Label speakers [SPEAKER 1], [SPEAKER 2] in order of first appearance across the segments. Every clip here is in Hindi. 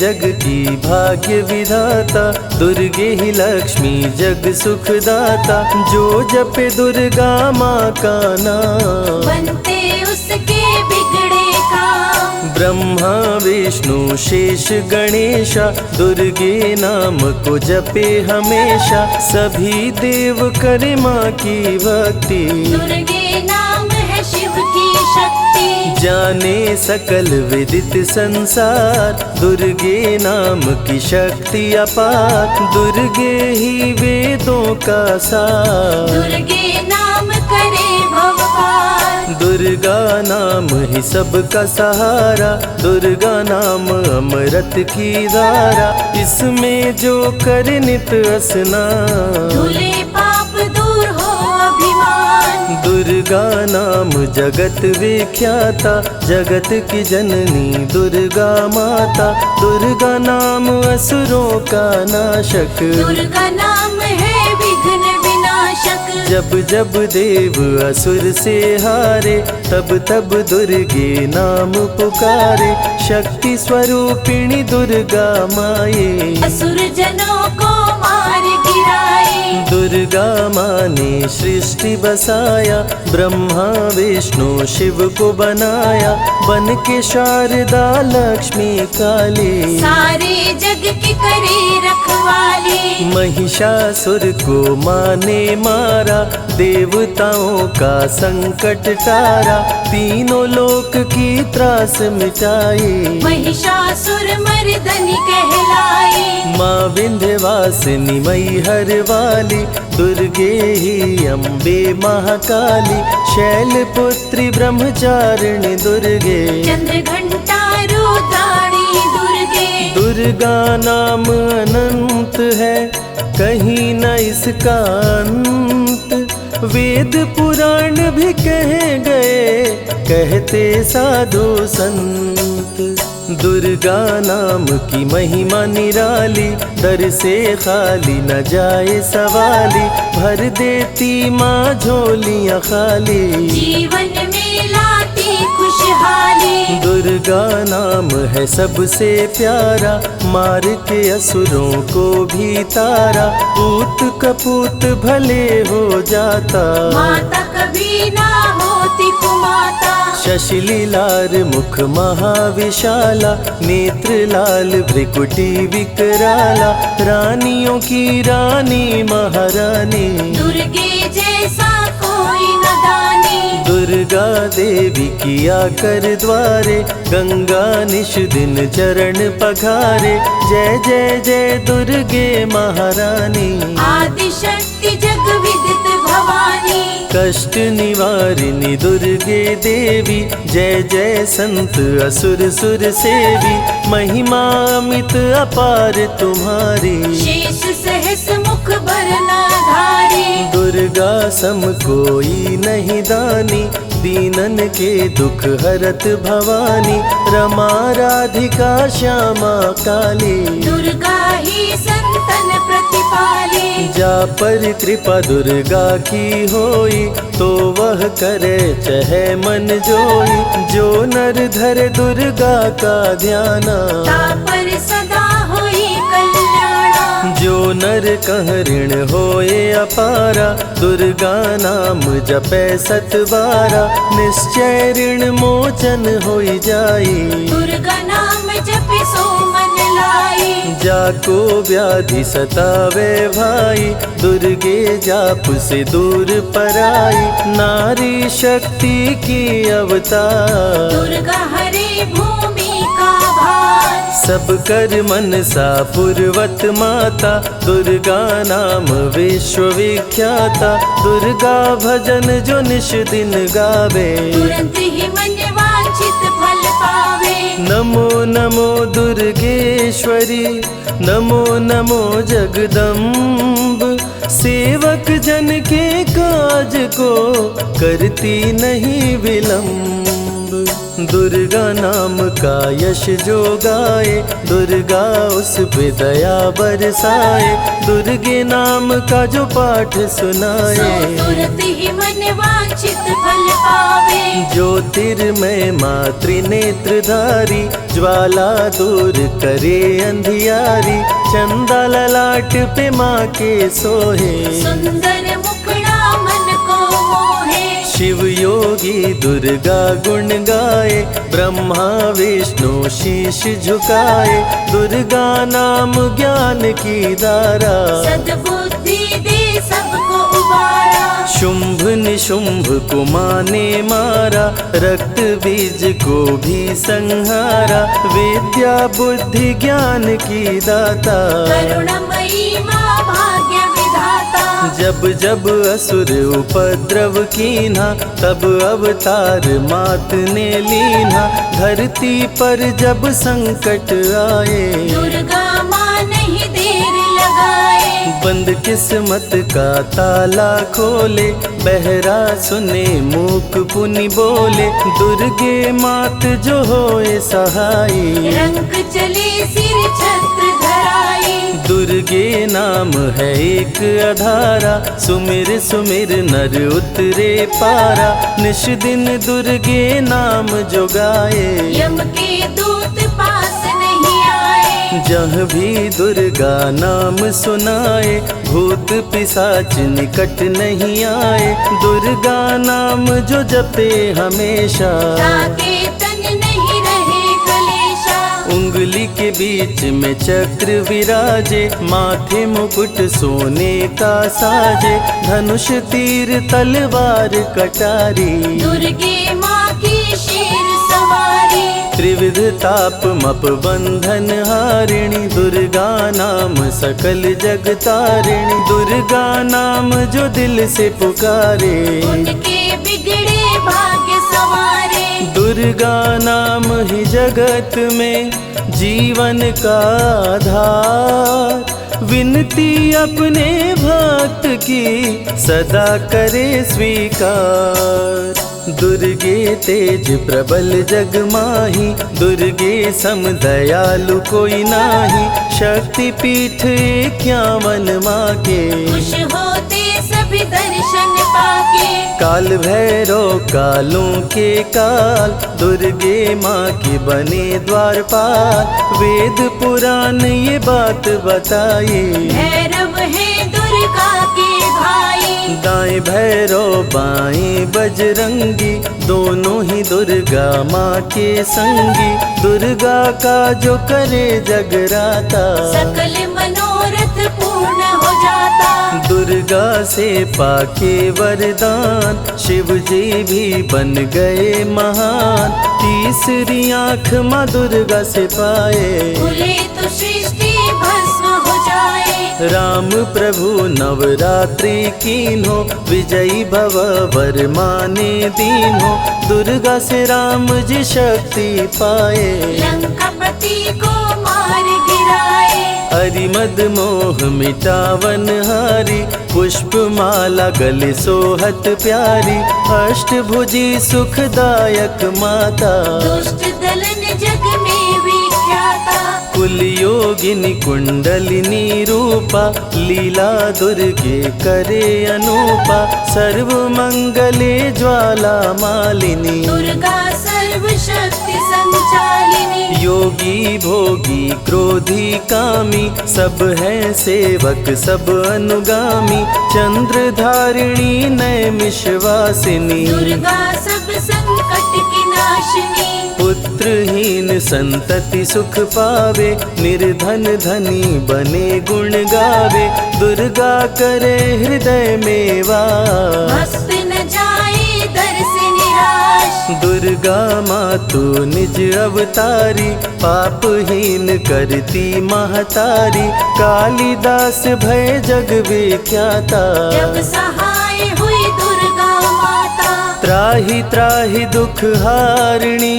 [SPEAKER 1] जग की भाग्य विधाता, दुर्गे ही लक्ष्मी जग सुखदाता। जो जपे दुर्गा माँ का नाम,
[SPEAKER 2] बनते उसके बिगड़े काम।
[SPEAKER 1] ब्रह्मा विष्णु शेष गणेशा, दुर्गे नाम को जपे हमेशा। सभी देव करे माँ की भक्ति,
[SPEAKER 2] दुर्गे नाम है शिव की शक्ति।
[SPEAKER 1] जाने सकल विदित संसार, दुर्गे नाम की शक्ति अपार। दुर्गे ही वेदों का सार,
[SPEAKER 2] दुर्गे नाम करे भव पार।
[SPEAKER 1] दुर्गा नाम ही सबका सहारा, दुर्गा नाम अमृत की धारा। इसमें जो करे नित स्नान,
[SPEAKER 2] धुले पाप दूर हो अभिमान।
[SPEAKER 1] दुर्गा नाम जगत विख्याता, जगत की जननी दुर्गा माता। दुर्गा नाम असुरों का नाशक,
[SPEAKER 2] दुर्गा नाम है विघ्न विनाशक।
[SPEAKER 1] जब जब देव असुर से हारे, तब तब दुर्गे नाम पुकारे। शक्ति स्वरूपिणी दुर्गा माये,
[SPEAKER 2] असुर जनों को मार गिराए।
[SPEAKER 1] दुर्गा माँ ने सृष्टि बसाया, ब्रह्मा विष्णु शिव को बनाया। बन के शारदा लक्ष्मी काली,
[SPEAKER 2] सारे जग की करे रखवाली।
[SPEAKER 1] महिषासुर को माँ ने मारा, देवताओं का संकट टारा। तीनों लोक की त्रास मिटाई,
[SPEAKER 2] महिषासुर मर्दनी कहलाई।
[SPEAKER 1] माँ विंध्यवासिनी मैहर वाली, दुर्गे ही अम्बे महाकाली। शैलपुत्री ब्रह्मचारिणी दुर्गे,
[SPEAKER 2] चंद्र घंटा रुद्राणी दुर्गे।
[SPEAKER 1] दुर्गा नाम अनंत है, कहीं न इसका अंत। वेद पुराण भी कह गए, कहते साधु संत। दुर्गा नाम की महिमा निराली, दर से खाली न जाए सवाली। भर देती माँ झोलियाँ खाली,
[SPEAKER 2] जीवन में लाती खुशहाली।
[SPEAKER 1] दुर्गा नाम है सबसे प्यारा, मार के असुरों को भी तारा। पूत कपूत भले हो जाता,
[SPEAKER 2] माता कभी ना होती कुमाता।
[SPEAKER 1] शशिलीलार मुख महाविशाला, नेत्र लाल भ्रिकुटी विकराला। रानियों की रानी महारानी,
[SPEAKER 2] दुर्गे जैसा कोई न दानी।
[SPEAKER 1] दुर्गा देवी किया कर द्वारे, गंगा निश दिन चरण पखारे। जय जय जय दुर्गे महारानी,
[SPEAKER 2] आदि शक्ति जग विदित भवानी।
[SPEAKER 1] कष्ट निवारिणी दुर्गे देवी, जय जय संत असुर सुर सेवी। महिमा अमित अपार तुम्हारी,
[SPEAKER 2] शेष सहस मुख बरनाधारी।
[SPEAKER 1] दुर्गा सम कोई नहीं दानी, दीनन के दुख हरत भवानी। रमा राधिका श्यामा काली,
[SPEAKER 2] दुर्गा ही संतन प्रतिपाली।
[SPEAKER 1] जा पर कृपा दुर्गा की होई, तो वह करे चहे मन जोई। जो नर धरे दुर्गा का ध्याना,
[SPEAKER 2] तापर सदा होई कल्याणा।
[SPEAKER 1] जो नर कह ऋण होए अपारा, दुर्गा नाम जपे सत बारा। निश्चय ऋण मोचन होई जाई,
[SPEAKER 2] दुर्गा नाम जपे सो मन लाई।
[SPEAKER 1] जाको व्याधि सतावे भाई, दुर्गे जाप से दूर पराई। नारी शक्ति की अवतार,
[SPEAKER 2] दुर्गा हरे भूमि का भार।
[SPEAKER 1] सब कर मनसा पूर्वत माता, दुर्गा नाम विश्व विख्याता। दुर्गा भजन जो निश दिन गावे,
[SPEAKER 2] तुरंत ही मन वांछित फल पावे।
[SPEAKER 1] नमो नमो दुर्गेश्वरी, नमो नमो जगदम्ब। सेवक जन के काज को करती नहीं विलम्ब। दुर्गा नाम का यश जो गाए, दुर्गा उस पे दया बरसाए। दुर्गे नाम का जो पाठ सुनाए,
[SPEAKER 2] तुरंत ही मन वांछित फल पावे।
[SPEAKER 1] ज्योतिर्मय मातृ नेत्रधारी, ज्वाला दूर करे अंधियारी। चंदा ललाट पे माँ के सोहे,
[SPEAKER 2] सुंदर मुखड़ा मन को मोहे।
[SPEAKER 1] शिव योगी दुर्गा गुण गाए, ब्रह्मा विष्णु शीश झुकाए। दुर्गा नाम ज्ञान की धारा,
[SPEAKER 2] सद्बुद्धि दे सबको उबारा।
[SPEAKER 1] शुंभ निशुंभ को माँ ने मारा, रक्त बीज को भी संहारा। विद्या बुद्धि ज्ञान की दाता,
[SPEAKER 2] करुणमयी माँ भाग्य विधाता।
[SPEAKER 1] जब जब असुर उपद्रव कीन्हा, तब अवतार मात ने लीन्हा। धरती पर जब संकट आए,
[SPEAKER 2] दुर्गा माँ नहीं देर लगाए।
[SPEAKER 1] बंद किस्मत का ताला खोले, बहरा सुने मूक पुनि बोले। दुर्गे मात जो होए सहाई,
[SPEAKER 2] रंग चले सिर छत्र धराई।
[SPEAKER 1] दुर्गे नाम है एक अधारा, सुमिर सुमिर नर उतरे पारा। निश दिन दुर्गे नाम जो गाए,
[SPEAKER 2] यम के दूत पास नहीं आए।
[SPEAKER 1] जहाँ भी दुर्गा नाम सुनाए, भूत पिशाच निकट नहीं आए। दुर्गा नाम जो जपे हमेशा,
[SPEAKER 2] ताके तन नहीं रहे कलेशा।
[SPEAKER 1] उंगली के बीच में चक्र विराजे, माथे मुकुट सोने का साजे। धनुष तीर तलवार कटारी,
[SPEAKER 2] दुर्गे माँ की शेर सवारी।
[SPEAKER 1] त्रिविध ताप मप बंधन हारिणी, दुर्गा नाम सकल जग तारिणी। दुर्गा नाम जो दिल से पुकारे,
[SPEAKER 2] उनके बिगड़े भाग्य सवारे।
[SPEAKER 1] दुर्गा नाम ही जगत में जीवन का आधार। विनती अपने भक्त की सदा करे स्वीकार। दुर्गे तेज प्रबल जग माही, दुर्गे सम दयालु कोई नाही। शक्ति पीठ 51 माँ के,
[SPEAKER 2] खुश होते सभी दर्शन पाके।
[SPEAKER 1] काल भैरव कालों के काल, दुर्गे माँ के बने द्वारपाल। वेद पुराण ये बात बताए,
[SPEAKER 2] भैरव है दुर्गा के भाई।
[SPEAKER 1] दाएं भैरव बाएं बजरंगी, दोनों ही दुर्गा माँ के संगी। दुर्गा का जो करे जगराता,
[SPEAKER 2] सकल मनोरथ पूर्ण हो जाता।
[SPEAKER 1] दुर्गा से पाके वरदान, शिव जी भी बन गए महान। तीसरी आँख माँ दुर्गा से पाए,
[SPEAKER 2] खुले तो सृष्टि भस्म हो जाए।
[SPEAKER 1] राम प्रभु नवरात्रि कीन्हो, विजयी भव वर माने दीन्हो। दुर्गा से राम जी शक्ति पाए,
[SPEAKER 2] लंकापति को मार गिराए।
[SPEAKER 1] अरिमद मोह मिटावन हारी, पुष्प माला गले सोहत प्यारी। अष्टभुजी सुखदायक माता,
[SPEAKER 2] दुष्ट दलन जग में विख्याता।
[SPEAKER 1] कुल योगिनी कुंडलिनी रूपा, लीला दुर्गे करे अनूपा। सर्व मंगले ज्वाला मालिनी,
[SPEAKER 2] दुर्गा सर्वशक्ति संचालिनी।
[SPEAKER 1] योगी भोगी क्रोधी कामी, सब है सेवक सब अनुगामी। चंद्र धारिणी नैमिषवासिनी,
[SPEAKER 2] दुर्गा सब संकट की नाशिनी।
[SPEAKER 1] पुत्रहीन संतति सुख पावे, निर्धन धनी बने गुण गावे। दुर्गा करे हृदय में वास,
[SPEAKER 2] भक्त न जाए दर से निराश।
[SPEAKER 1] दुर्गा माँ तू निज अवतारी, पापहीन करती महतारी। कालिदास भय जग विख्याता,
[SPEAKER 2] जब सहाय हुई दुर्गा माता।
[SPEAKER 1] त्राहि त्राहि दुख हारिणी,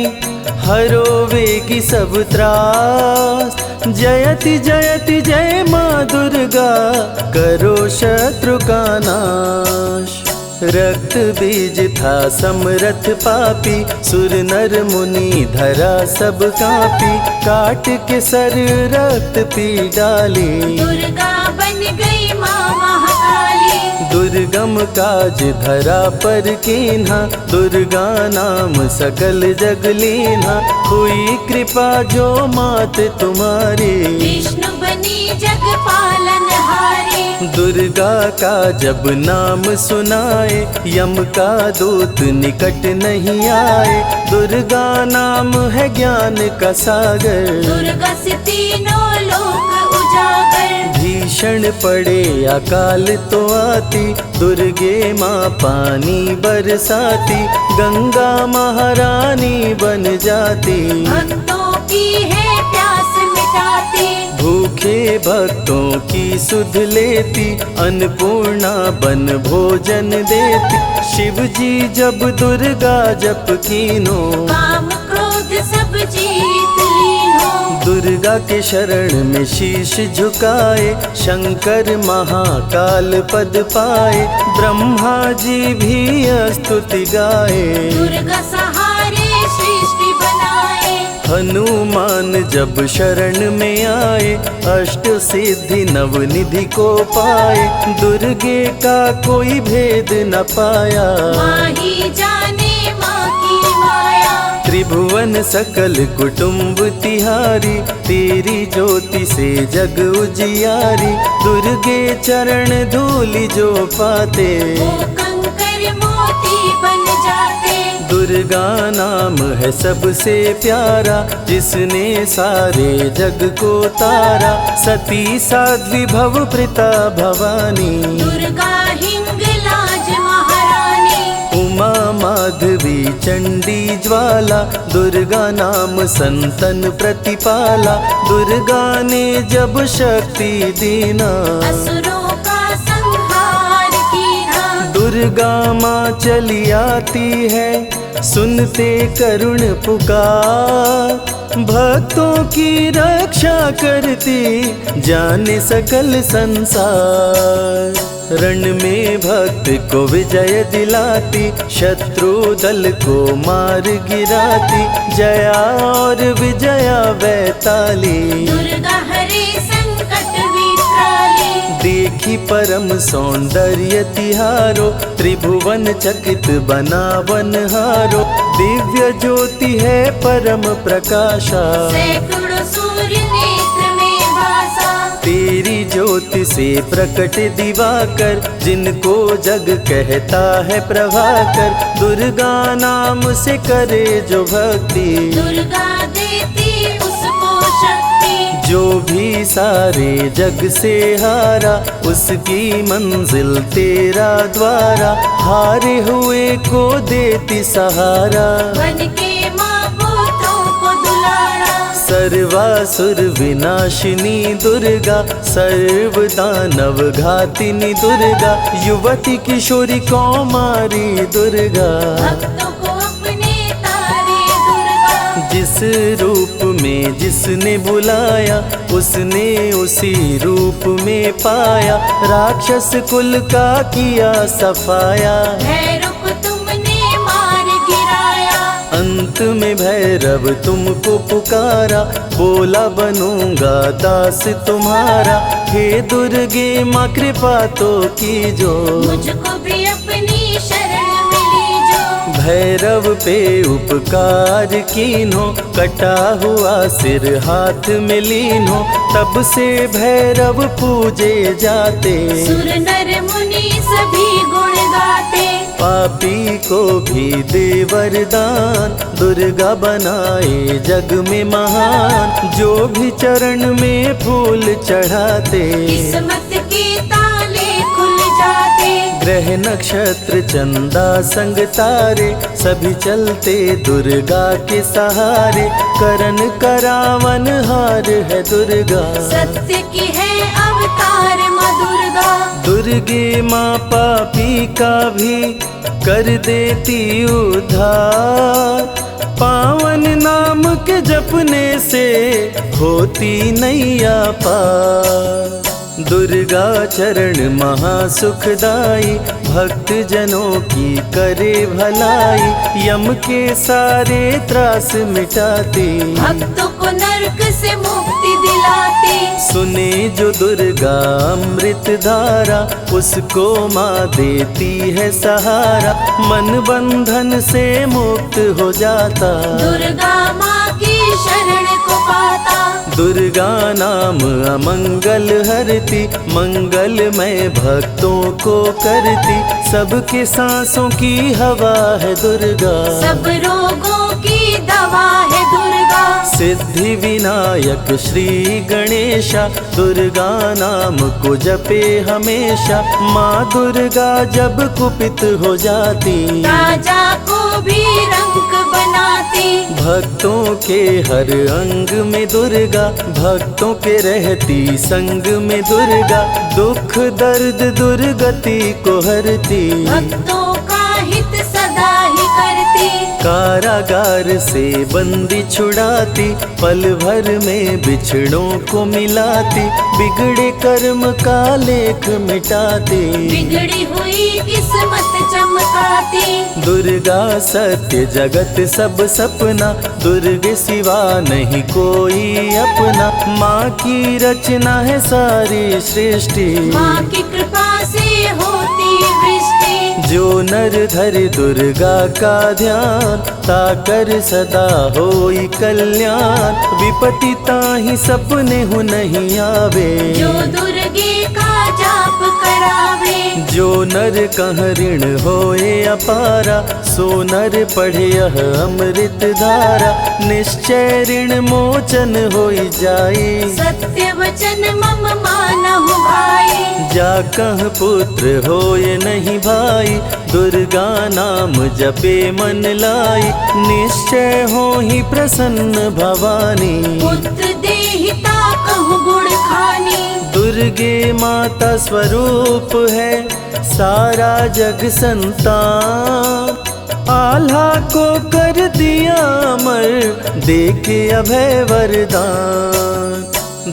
[SPEAKER 1] हरो वेगी सब त्रास। जयति जयति जय माँ दुर्गा, करो शत्रु का नाश। रक्त बीज था समरथ पापी, सुर नर मुनि धरा सब कापी, काट के सर रक्त पी डाली,
[SPEAKER 2] दुर्गा बन गई माँ महाकाली।
[SPEAKER 1] दुर्गम काज धरा पर कीन्हा, दुर्गा नाम सकल जग लीन्हा, हुई कृपा जो मात तुम्हारी,
[SPEAKER 2] विष्णु बनी जग पालन हारी।
[SPEAKER 1] दुर्गा का जब नाम सुनाए, यम का दूत निकट नहीं आए, दुर्गा नाम है ज्ञान का सागर,
[SPEAKER 2] दुर्गा से तीनों लोक उजागर।
[SPEAKER 1] भीषण पड़े अकाल तो आती, दुर्गे माँ पानी बरसाती, गंगा महारानी बन जाती,
[SPEAKER 2] भक्तों की है प्यास मिटाती,
[SPEAKER 1] भूखे भक्तों की सुध लेती, अन्नपूर्णा बन भोजन देती, शिव जी जब दुर्गा जप कीनो,
[SPEAKER 2] काम क्रोध सब जीत लीनो।
[SPEAKER 1] दुर्गा के शरण में शीश झुकाए, शंकर महाकाल पद पाए, ब्रह्मा जी भी स्तुति गाए,
[SPEAKER 2] दुर्गा सहारे सृष्टि बनाए।
[SPEAKER 1] हनुमान जब शरण में आए, अष्ट सिद्धि नवनिधि को पाए, दुर्गे का कोई भेद न पाया,
[SPEAKER 2] माँ ही जाने माँ की माया।
[SPEAKER 1] त्रिभुवन सकल कुटुंब तिहारी, तेरी ज्योति से जग उजियारी, दुर्गे चरण धूलि जो पाते,
[SPEAKER 2] वो कंकर मोती बन जाते।
[SPEAKER 1] दुर्गा नाम है सबसे प्यारा, जिसने सारे जग को तारा, सती साध्वी भव प्रीता भवानी,
[SPEAKER 2] दुर्गा हिंगलाज महारानी।
[SPEAKER 1] उमा माधवी चंडी ज्वाला, दुर्गा नाम संतन प्रतिपाला, दुर्गा ने जब शक्ति दीना,
[SPEAKER 2] असुरों का संहार कीना।
[SPEAKER 1] दुर्गा माँ चली आती है, सुनते करुण पुकार, भक्तों की रक्षा करती, जाने सकल संसार, रण में भक्त को विजय दिलाती, शत्रु दल को मार गिराती, जया और विजया वैताली,
[SPEAKER 2] दुर्गा हरे संकट विकराली।
[SPEAKER 1] देखी परम सौंदर्य तिहारो, त्रिभुवन चकित बनावन हारो, दिव्य ज्योति है परम प्रकाशा,
[SPEAKER 2] सैकड़ों सूर्य नेत्र में भासा।
[SPEAKER 1] तेरी ज्योति से प्रकट दिवाकर, जिनको जग कहता है प्रभाकर, दुर्गा नाम से करे जो भक्ति,
[SPEAKER 2] दुर्गा देती उसको शक्ति।
[SPEAKER 1] जो भी सारे जग से हारा, उसकी मंजिल तेरा द्वारा, हारे हुए को देती सहारा,
[SPEAKER 2] बन के माँ पुत्रों को दुलारा।
[SPEAKER 1] सर्वासुर विनाशिनी दुर्गा, सर्व दानव घातिनी दुर्गा, युवती किशोरी कौमारी दुर्गा,
[SPEAKER 2] भक्तों को अपने तारे दुर्गा।
[SPEAKER 1] जिस रूप में जिसने बुलाया, उसने उसी रूप में पाया, राक्षस कुल का किया सफाया,
[SPEAKER 2] भैरव को तुमने मार गिराया।
[SPEAKER 1] अंत में भैरव तुमको पुकारा, बोला बनूंगा दास तुम्हारा, हे दुर्गे माँ कृपा तो कीजो,
[SPEAKER 2] मुझको भी अपनी शरण में लीजो।
[SPEAKER 1] भैरव पे उपकार कीन्हो, कटा हुआ सिर हाथ में लीन्हो, तब से भैरव पूजे जाते,
[SPEAKER 2] सुर नर मुनि सभी गुण गाते।
[SPEAKER 1] पापी को भी दे वरदान, दुर्गा बनाए जग में महान, जो भी चरण में फूल चढ़ाते,
[SPEAKER 2] किस्मत के ताले खुल जाते।
[SPEAKER 1] ग्रह नक्षत्र चंदा संग तारे, सभी चलते दुर्गा के सहारे, करन करावन हार है दुर्गा,
[SPEAKER 2] सत्य की है अवतार माँ दुर्गा।
[SPEAKER 1] दुर्गे माँ पापी का भी कर देती उद्धार, पावन नाम के जपने से होती नैया पार। दुर्गा चरण महासुखदाई, भक्त जनों की करे भलाई, यम के सारे त्रास मिटाती,
[SPEAKER 2] भक्तों को नरक से मुक्ति दिलाती।
[SPEAKER 1] सुने जो दुर्गा अमृत धारा, उसको माँ देती है सहारा, मन बंधन से मुक्त हो जाता,
[SPEAKER 2] दुर्गा माँ की शरण को पाता।
[SPEAKER 1] दुर्गा नाम अमंगल हरती, मंगलमय भक्तों को करती, सबके सांसों की हवा है दुर्गा,
[SPEAKER 2] सब रोगों की दवा है दुर्गा।
[SPEAKER 1] सिद्धि विनायक श्री गणेशा, दुर्गा नाम को जपे हमेशा, माँ दुर्गा जब कुपित हो जाती,
[SPEAKER 2] राजा को भी रंक बनाती।
[SPEAKER 1] भक्तों के हर अंग में दुर्गा, भक्तों के रहती संग में दुर्गा, दुख दर्द दुर्गति को हरती,
[SPEAKER 2] भक्तों का हित सदा ही करती।
[SPEAKER 1] कारागार से बंदी छुड़ाती, पल भर में बिछड़ों को मिलाती, बिगड़े कर्म का लेख मिटाती,
[SPEAKER 2] बिगड़ी हुई किस्मत चमकाती।
[SPEAKER 1] दुर्गा सत्य जगत सब सपना, दुर्गे सिवा नहीं कोई अपना, माँ की रचना है सारी सृष्टि,
[SPEAKER 2] माँ की कृपा से होती वृष्टि।
[SPEAKER 1] जो नर धरे दुर्गा का ध्यान, ताकर सदा होई कल्याण, विपत्ति ताहि सपने हो नहीं आवे,
[SPEAKER 2] जो दुर्गे का जाप करावे।
[SPEAKER 1] जो नर कह ऋण होए अपारा, सो नर पढ़े यह अमृत धारा, निश्चय ऋण मोचन होई जाए,
[SPEAKER 2] सत्य वचन मम मानहु भाई।
[SPEAKER 1] जा कह पुत्र होए नहीं भाई, दुर्गा नाम जपे मन लाई, निश्चय हो ही प्रसन्न भवानी,
[SPEAKER 2] पुत्र देहिता कहूँ गुण खानी।
[SPEAKER 1] दुर्गे माता स्वरूप है सारा जग संतान, आल्हा को कर दिया अमर, देके अभय वरदान,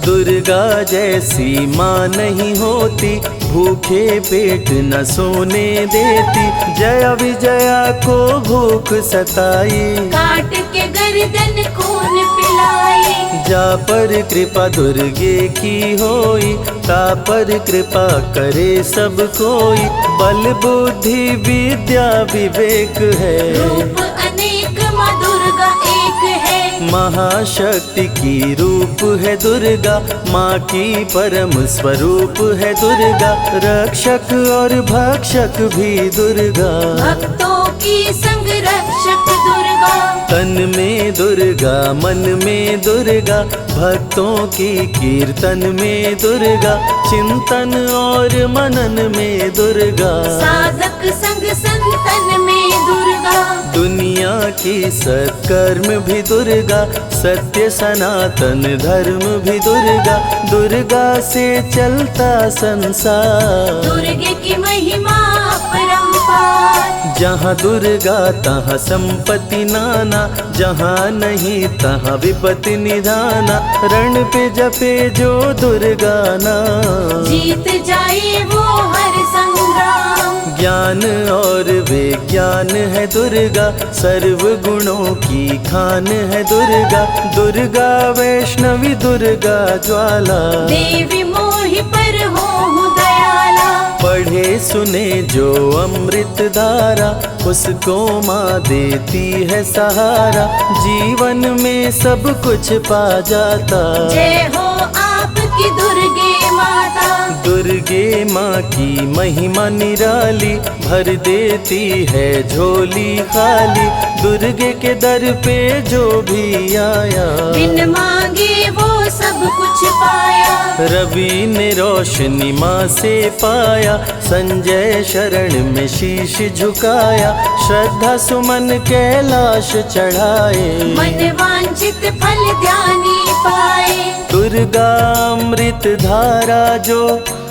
[SPEAKER 1] दुर्गा जैसी माँ नहीं होती, भूखे पेट न सोने देती, जया विजया को भूख सताई,
[SPEAKER 2] काट के गर्दन खून पिलाई।
[SPEAKER 1] जा पर कृपा दुर्गे की होई, ता पर कृपा करे सब कोई, बल बुद्धि विद्या विवेक है,
[SPEAKER 2] रूप अनेक माँ दुर्गा एक है।
[SPEAKER 1] महाशक्ति की रूप है दुर्गा, माँ की परम स्वरूप है दुर्गा, रक्षक और भक्षक भी दुर्गा,
[SPEAKER 2] भक्तों की संग रक्षक दुर्गा।
[SPEAKER 1] तन में दुर्गा मन में दुर्गा, भक्तों की कीर्तन में दुर्गा, चिंतन और मनन में दुर्गा,
[SPEAKER 2] साधक संग संतन में दुर्गा।
[SPEAKER 1] दुनिया की सत्कर्म भी दुर्गा, सत्य सनातन धर्म भी दुर्गा, दुर्गा से चलता संसार,
[SPEAKER 2] दुर्गे की महिमा अपरंपार।
[SPEAKER 1] जहाँ दुर्गा तहाँ संपत्ति नाना, जहाँ नहीं तहाँ विपत्ति निधाना, रण पे जपे जो दुर्गा नाम,
[SPEAKER 2] जीत जाए वो हर संग्राम।
[SPEAKER 1] ज्ञान और विज्ञान है दुर्गा, सर्व गुणों की खान है दुर्गा, दुर्गा वैष्णवी दुर्गा ज्वाला,
[SPEAKER 2] देवी मोहि पर हो दयाला।
[SPEAKER 1] पढ़े सुने जो अमृत धारा, उसको माँ देती है सहारा, जीवन में सब कुछ पा जाता,
[SPEAKER 2] जय हो आपकी दुर्गे माता।
[SPEAKER 1] दुर्गे माँ की महिमा निराली, भर देती है झोली खाली, दुर्गे के दर पे जो भी आया,
[SPEAKER 2] बिन मांगे वो सब कुछ पाया।
[SPEAKER 1] रवि ने रोशनी माँ से पाया, संजय शरण में शीश झुकाया, श्रद्धा सुमन कैलाश चढ़ाए,
[SPEAKER 2] मन वांछित फल ध्यानी पाए।
[SPEAKER 1] दुर्गा अमृत धारा जो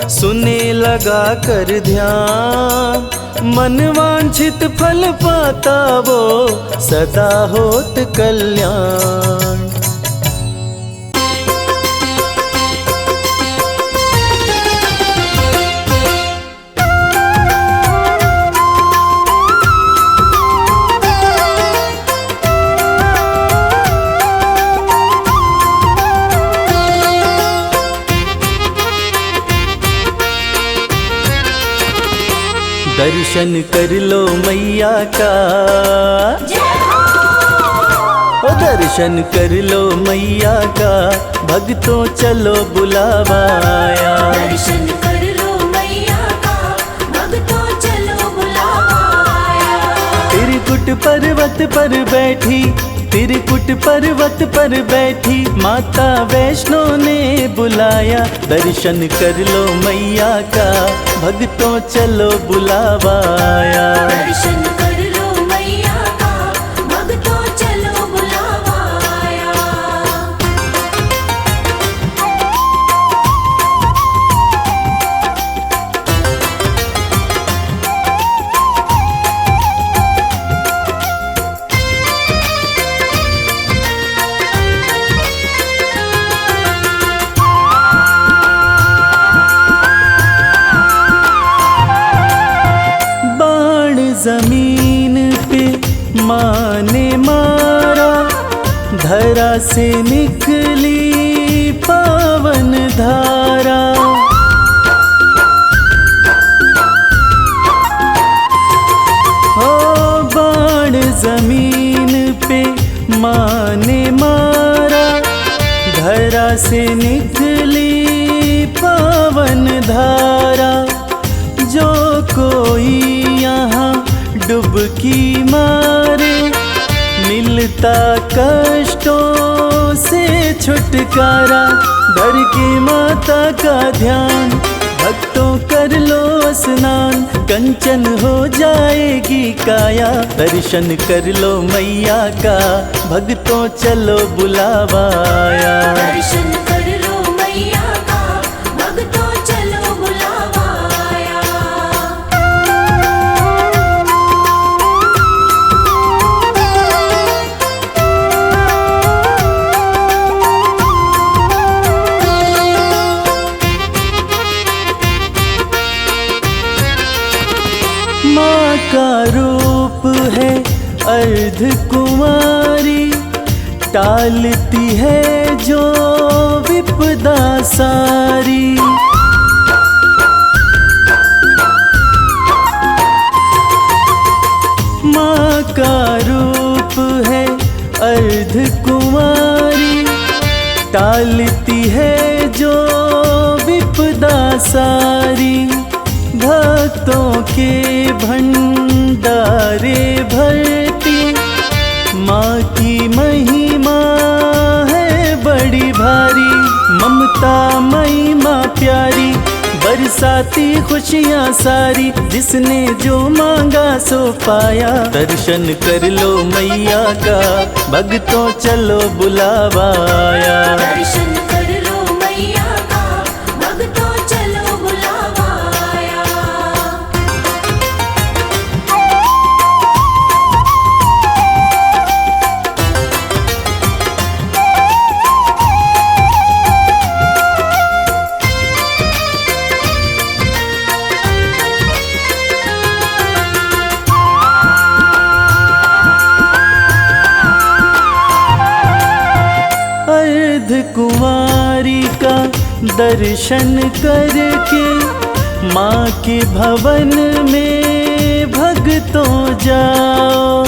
[SPEAKER 1] सुने लगा कर ध्यान, मन वांछित फल पाता वो सदा होत कल्याण। दर्शन कर लो मैया का। ओ दर्शन कर लो मैया का, भक्तों चलो बुलावा आया।
[SPEAKER 2] दर्शन कर लो मैया का, भक्तों चलो बुलावा आया।
[SPEAKER 1] त्रिकुट पर्वत पर बैठी, त्रिकुट पर्वत पर बैठी माता वैष्णो ने बुलाया। दर्शन कर लो मैया का, भक्तों चलो बुलावा आया।
[SPEAKER 2] दर्शन कर लो मैया का, भक्तों चलो बुलावा आया।
[SPEAKER 1] जमीन पे माँ ने मारा, धरा से निकली पावन धारा। ओ बाण जमीन पे माँ ने मारा, धरा से निकली पावन धारा। जो कोई यहाँ डुबकी मारे, मिलता कष्टों से छुटकारा। धर के माता का ध्यान, भक्तों कर लो स्नान, कंचन हो जाएगी काया। दर्शन कर लो मैया का, भक्तों चलो बुलावा आया।
[SPEAKER 2] दर्शन कर लो मैया का, भक्तों चलो बुलावा आया।
[SPEAKER 1] माँ का रूप है अर्ध कुमारी, टालती है जो विपदा सारी। माँ का रूप है अर्ध कुमारी, टालती है जो विपदा सारी। भक्तों के भंडारे भरती, माँ की महिमा है बड़ी भारी। ममता मई माँ प्यारी, बरसाती खुशियाँ सारी। जिसने जो मांगा सो पाया। दर्शन कर लो मैया का, भक्तों चलो बुलावा आया।
[SPEAKER 2] दर्शन कर लो मैया का, भक्तों चलो बुलावा आया।
[SPEAKER 1] कुंवारी का दर्शन करके, माँ के भवन में भक्तों जाओ।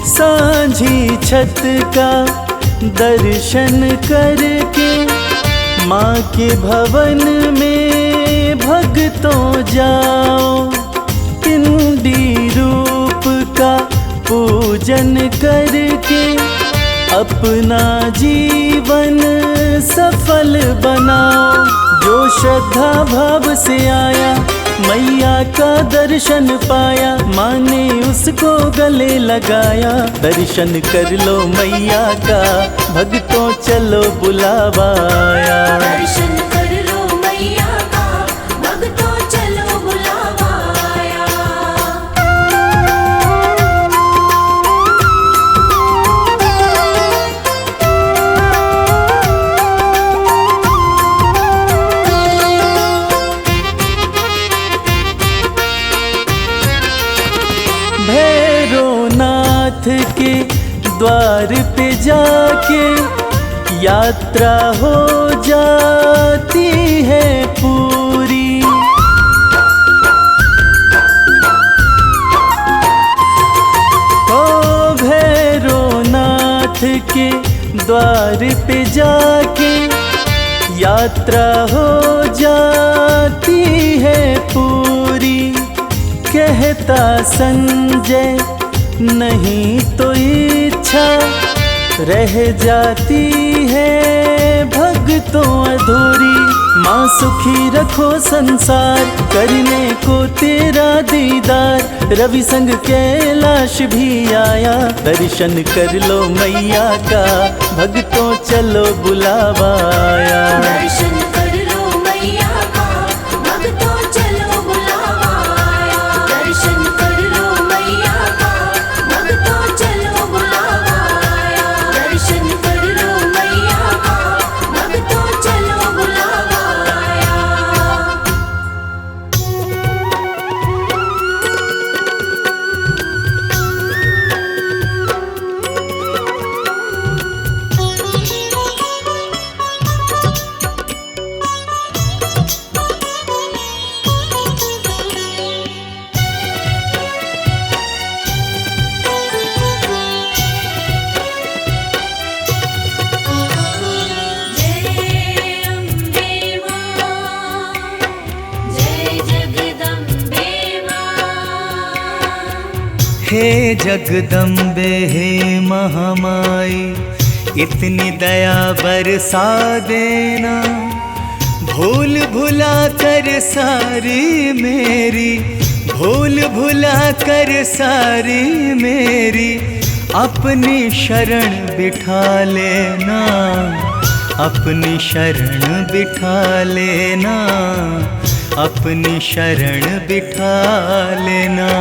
[SPEAKER 1] सांझी छत का दर्शन करके, माँ के भवन में भक्तों जाओ। पिंडी रूप का पूजन करके, अपना जीवन सफल बनाओ। जो श्रद्धा भाव से आया, मैया का दर्शन पाया। माँ ने उसको गले लगाया। दर्शन कर लो मैया का, भक्तों चलो बुलावा आया।
[SPEAKER 2] दर्शन कर लो मैया का, भक्तों चलो बुलावा आया। भैरवनाथ
[SPEAKER 1] के द्वार पे जाके यात्रा हो जाती है पूरी। ओ भैरवनाथ के द्वार पे जाके यात्रा हो जाती है पूरी। कहता संजय नहीं तो इच्छा रह जाती है भक्तों अधूरी। माँ सुखी रखो संसार करने को तेरा दीदार। रवि संग कैलाश भी आया दर्शन कर लो मैया का। भक्तों चलो बुलावा आया।
[SPEAKER 2] दर्शन कर लो मैया का, भक्तों चलो बुलावा आया। दर्शन कर लो मैया का, भक्तों चलो बुलावा आया। दर्शन कर लो मैया का, भक्तों चलो बुलावा आया।
[SPEAKER 1] हे जगदम्बे हे महामाई इतनी दया बरसा देना। भूल भुला कर सारी मेरी, भूल भुला कर सारी मेरी अपनी शरण बिठा लेना। अपनी शरण बिठा लेना, अपनी शरण बिठा लेना।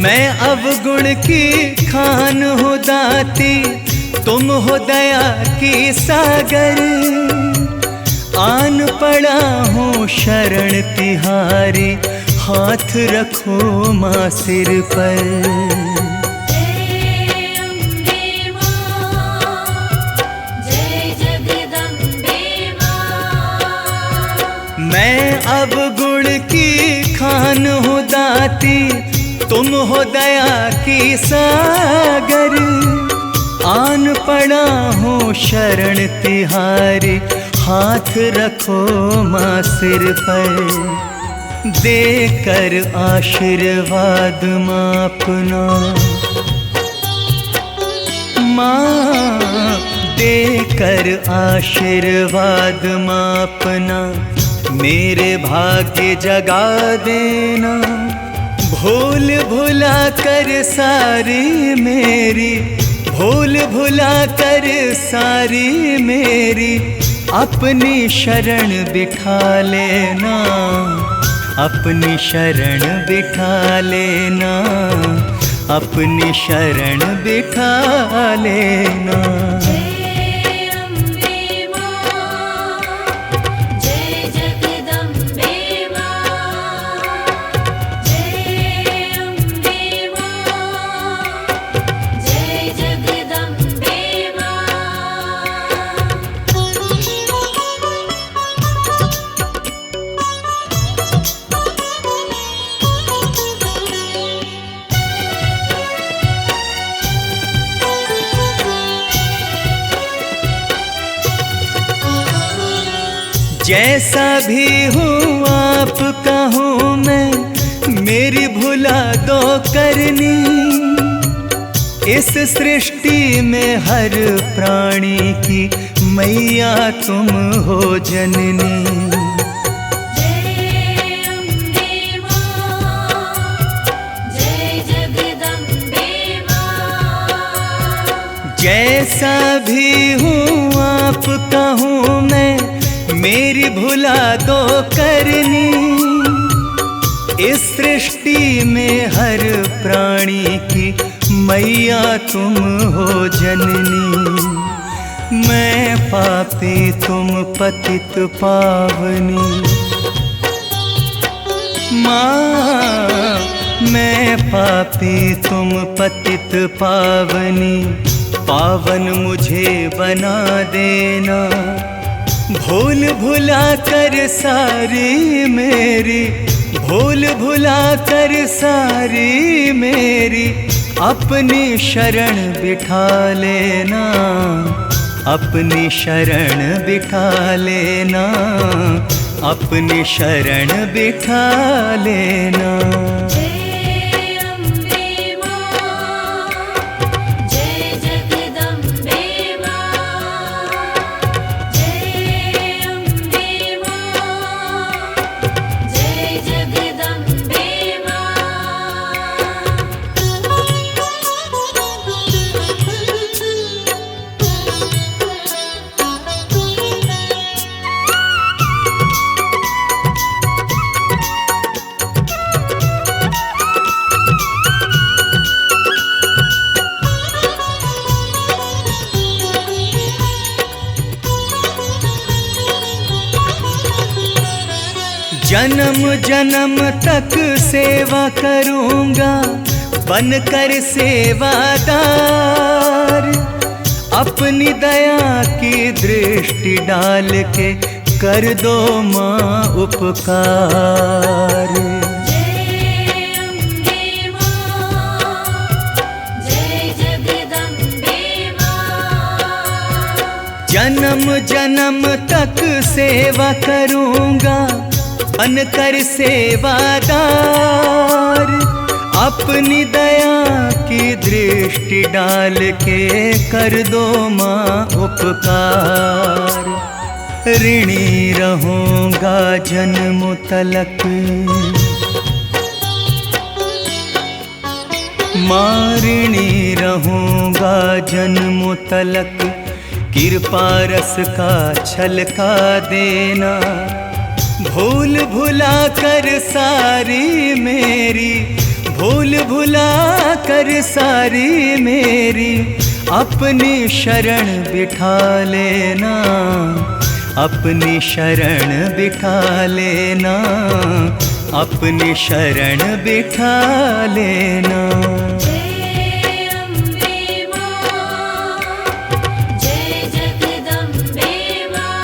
[SPEAKER 1] मैं अवगुण की खान हो दाती, तुम हो दया की सागर। आन पड़ा हूँ शरण तिहारी, हाथ रखो माँ सिर पर। मैं अवगुण की खान हो दाती, तुम हो दया की सागर। आन पड़ा हूँ शरण तिहारी, हाथ रखो माँ सिर पर। देकर आशीर्वाद माँ अपना, माँ देकर आशीर्वाद माँ अपना मेरे भाग्य जगा देना। भूल भुला कर सारी मेरी, भूल भुला कर सारी मेरी अपनी शरण बिठा लेना। अपनी शरण बिठा लेना, अपनी शरण बिठा लेना। जैसा भी हूँ आपका हूँ मैं, मेरी भुला दो करनी। इस सृष्टि में हर प्राणी की
[SPEAKER 3] मैया तुम हो जननी।
[SPEAKER 2] जय अम्बे मां, जय जगदम्बे मां।
[SPEAKER 3] जैसा भी हूँ आपका हूँ मैं, मेरी भुला दो करनी। इस सृष्टि में हर प्राणी की मैया तुम हो जननी। मैं पापी तुम पतित पावनी। माँ मैं पापी तुम पतित पावनी। पावन मुझे बना देना, भूल भुला कर सारी मेरी, भूल भुला कर सारी मेरी, अपनी शरण बिठा लेना, अपनी शरण बिठा लेना, अपनी शरण बिठा लेना।
[SPEAKER 2] जय अम्बे मां, जय जगदम्बे मां। जय अम्बे मां, जय जगदम्बे
[SPEAKER 3] जन्म जन्म तक सेवा करूंगा बनकर सेवादार। अपनी दया की दृष्टि डाल के कर दो माँ उपकार।
[SPEAKER 2] जय अम्बे मां, जय जगदम्बे मां।
[SPEAKER 3] जन्म जन्म तक सेवा करूंगा बनकर सेवादार। अपनी दया की दृष्टि डाल के कर दो माँ उपकार। ऋणी रहूंगा जन्म तलक, माँ ऋणी रहूंगा जन्म तलक। कृपा रस का छलका देना, भूल भुला कर सारी मेरी, भूल भुला कर सारी मेरी, अपनी शरण बिठा लेना, अपनी शरण बिठा लेना, अपनी शरण बिठा लेना।
[SPEAKER 2] जय अम्बे मां, जय जगदम्बे मां।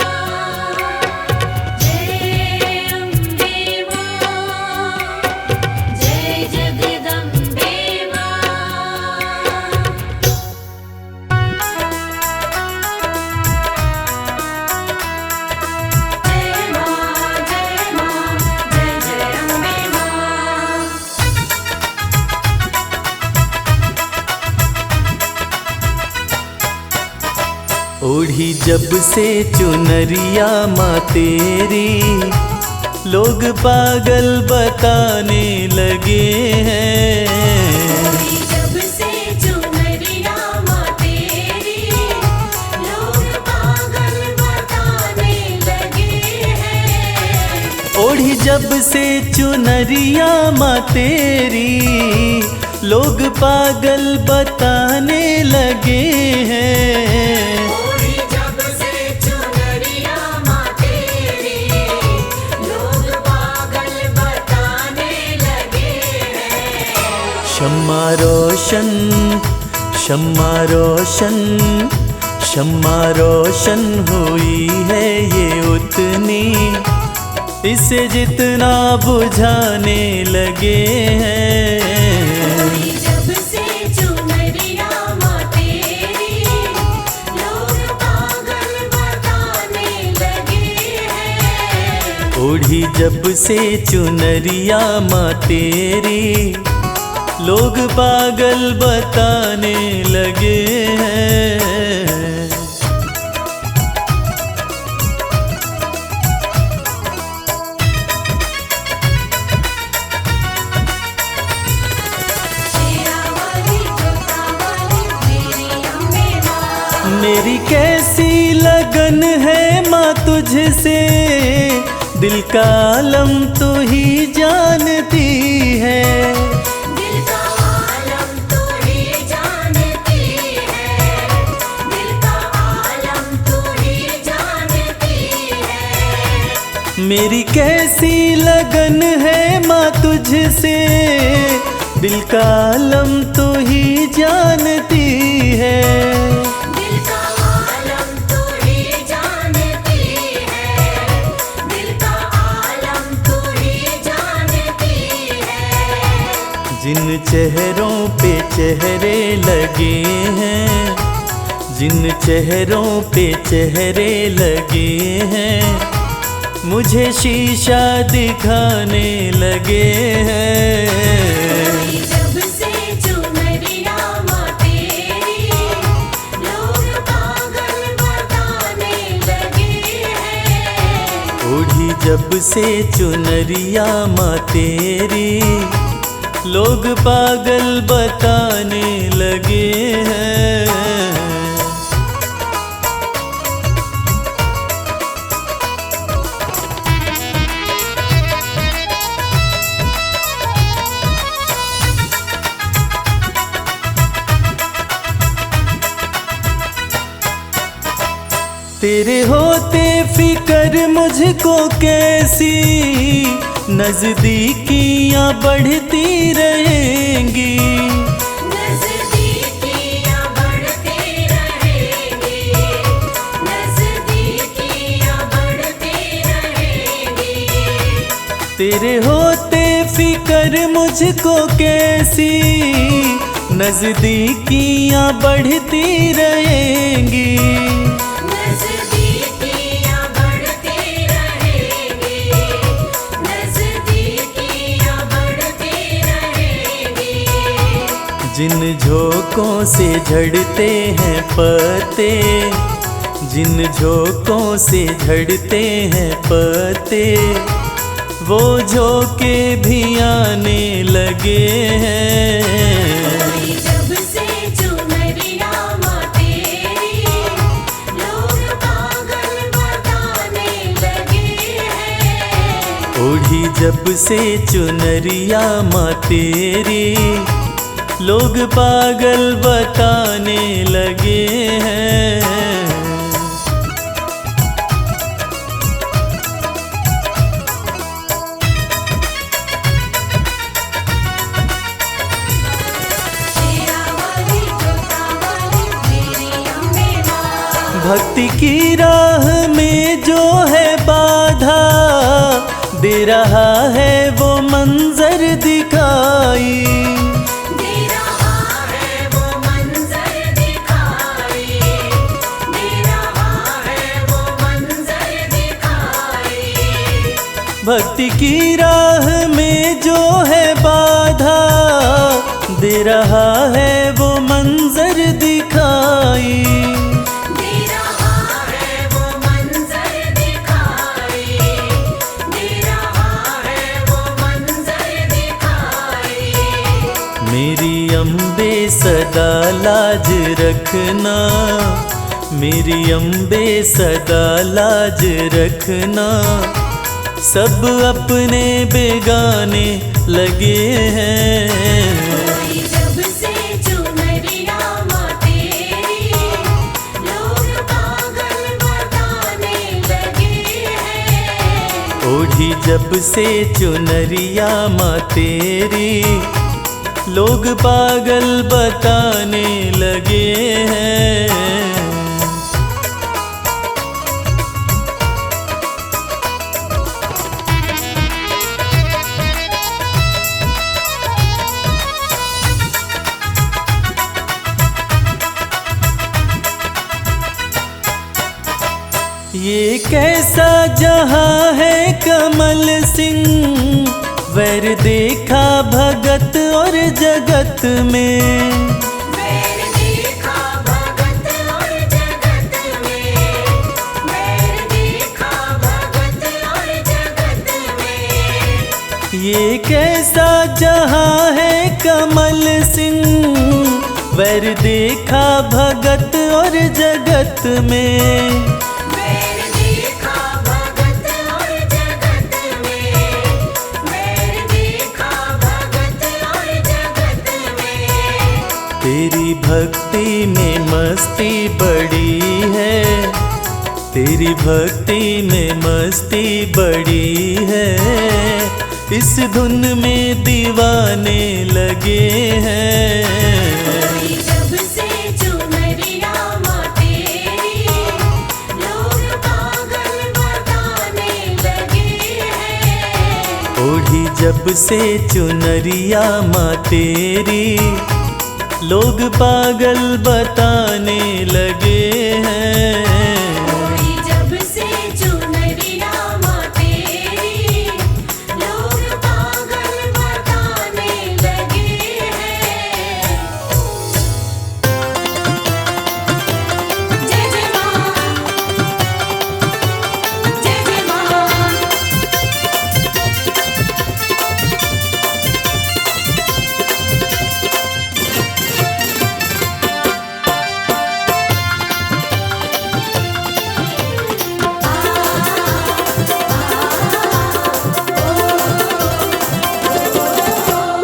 [SPEAKER 2] जय अम्बे मां, जय जगदम्बे मां। जय मां, जय मां, जय जय अम्बे मां।
[SPEAKER 1] ओढ़ी जब से चुनरिया माँ तेरी, लोग पागल बताने लगे हैं।
[SPEAKER 2] जब से चुनरिया माँ तेरी, लोग पागल बताने लगे हैं।
[SPEAKER 1] ओढ़ी जब से चुनरिया माँ तेरी, लोग पागल बताने लगे हैं।
[SPEAKER 2] ओढ़ी जब से चुनरिया माँ तेरी, लोग पागल बताने लगे हैं।
[SPEAKER 1] शम्मा रोशन, शम्मा रोशन, शम्मा रोशन हुई है ये उतनी, इसे जितना बुझाने लगे हैं।
[SPEAKER 2] ओढ़ी जब से चुनरिया माँ तेरी, लोग पागल बताने लगे हैं।
[SPEAKER 1] ओढ़ी जब से चुनरिया माँ तेरी, लोग पागल बताने लगे हैं।
[SPEAKER 3] लगन है माँ तुझसे, दिल का आलम तू ही जानती है।
[SPEAKER 2] दिल का आलम तू ही जानती है, दिल का आलम तू ही जानती है।
[SPEAKER 3] मेरी कैसी लगन है माँ तुझसे, दिल का आलम तू ही जानती है।
[SPEAKER 2] दिल का आलम तू ही जानती है, दिल का आलम तू ही जानती है।
[SPEAKER 3] जिन चेहरों पे चेहरे लगे हैं, जिन चेहरों पे चेहरे लगे हैं, मुझे शीशा दिखाने लगे हैं।
[SPEAKER 2] जब से चुनरिया माँ तेरी, लोग पागल बताने लगे हैं।
[SPEAKER 3] ओढ़ी जब से चुनरिया माँ तेरी, लोग पागल बताने लगे हैं। तेरे होते फिक्र मुझको कैसी, नजदीकियां बढ़ती रहेंगी।
[SPEAKER 2] नजदीकियां बढ़ती रहेंगी, नजदीकियां बढ़ती रहेंगी।
[SPEAKER 3] तेरे होते फिक्र मुझको कैसी, नजदीकियां बढ़ती रहेंगी।
[SPEAKER 2] नजदीकियां बढ़ती रहेंगी, नजदीकियां बढ़ती रहेंगी।
[SPEAKER 3] जिन झोंकों से झड़ते हैं पत्ते, जिन झोंकों से झड़ते हैं पत्ते, वो झोंके भी आने लगे हैं।
[SPEAKER 2] जब से चुनरिया माँ तेरी, लोग पागल बताने लगे हैं।
[SPEAKER 3] ओढ़ी जब से चुनरिया माँ तेरी, लोग पागल बताने लगे हैं।
[SPEAKER 2] तेरा वाली जोता वाली मेरी अम्बे माँ।
[SPEAKER 3] भक्ति की राह में जो है बाधा, दे रहा है वो मंजर दिखाई।
[SPEAKER 2] दे रहा है वो मंजर दिखाई, दे रहा है वो मंजर दिखाई।
[SPEAKER 3] भक्ति की राह में जो है बाधा, दे रहा है वो मंजर दिखाई।
[SPEAKER 2] दे रहा है वो मंजर दिखाई, दे रहा है वो मंजर दिखाई।
[SPEAKER 3] मेरी अम्बे सदा लाज रखना, मेरी अम्बे सदा लाज रखना, सब अपने बेगाने लगे हैं।
[SPEAKER 2] जब से चुनरिया माँ तेरी, लोग पागल बताने लगे हैं।
[SPEAKER 3] ओढ़ी जब से चुनरिया माँ तेरी, लोग पागल बताने लगे हैं। ये कैसा जहां है कमल सिंह, वैर देखा भगत और जगत में।
[SPEAKER 2] वैर देखा भगत और जगत में, वैर देखा भगत और जगत में।
[SPEAKER 3] ये कैसा जहां है कमल सिंह, वैर देखा भगत और जगत में।
[SPEAKER 2] वैर
[SPEAKER 3] में मस्ती बड़ी है, तेरी भक्ति में मस्ती बड़ी है। इस धुन में दीवाने लगे हैं।
[SPEAKER 2] जब से चुनरिया माँ तेरी, लोग पागल बताने लगे हैं।
[SPEAKER 3] ओढ़ी जब से चुनरिया माँ तेरी, लोग पागल बताने लगे हैं।
[SPEAKER 2] ओढ़ी जब से चुनरिया माँ तेरी, लोग पागल बताने लगे हैं। जय जय माँ, जय जय माँ।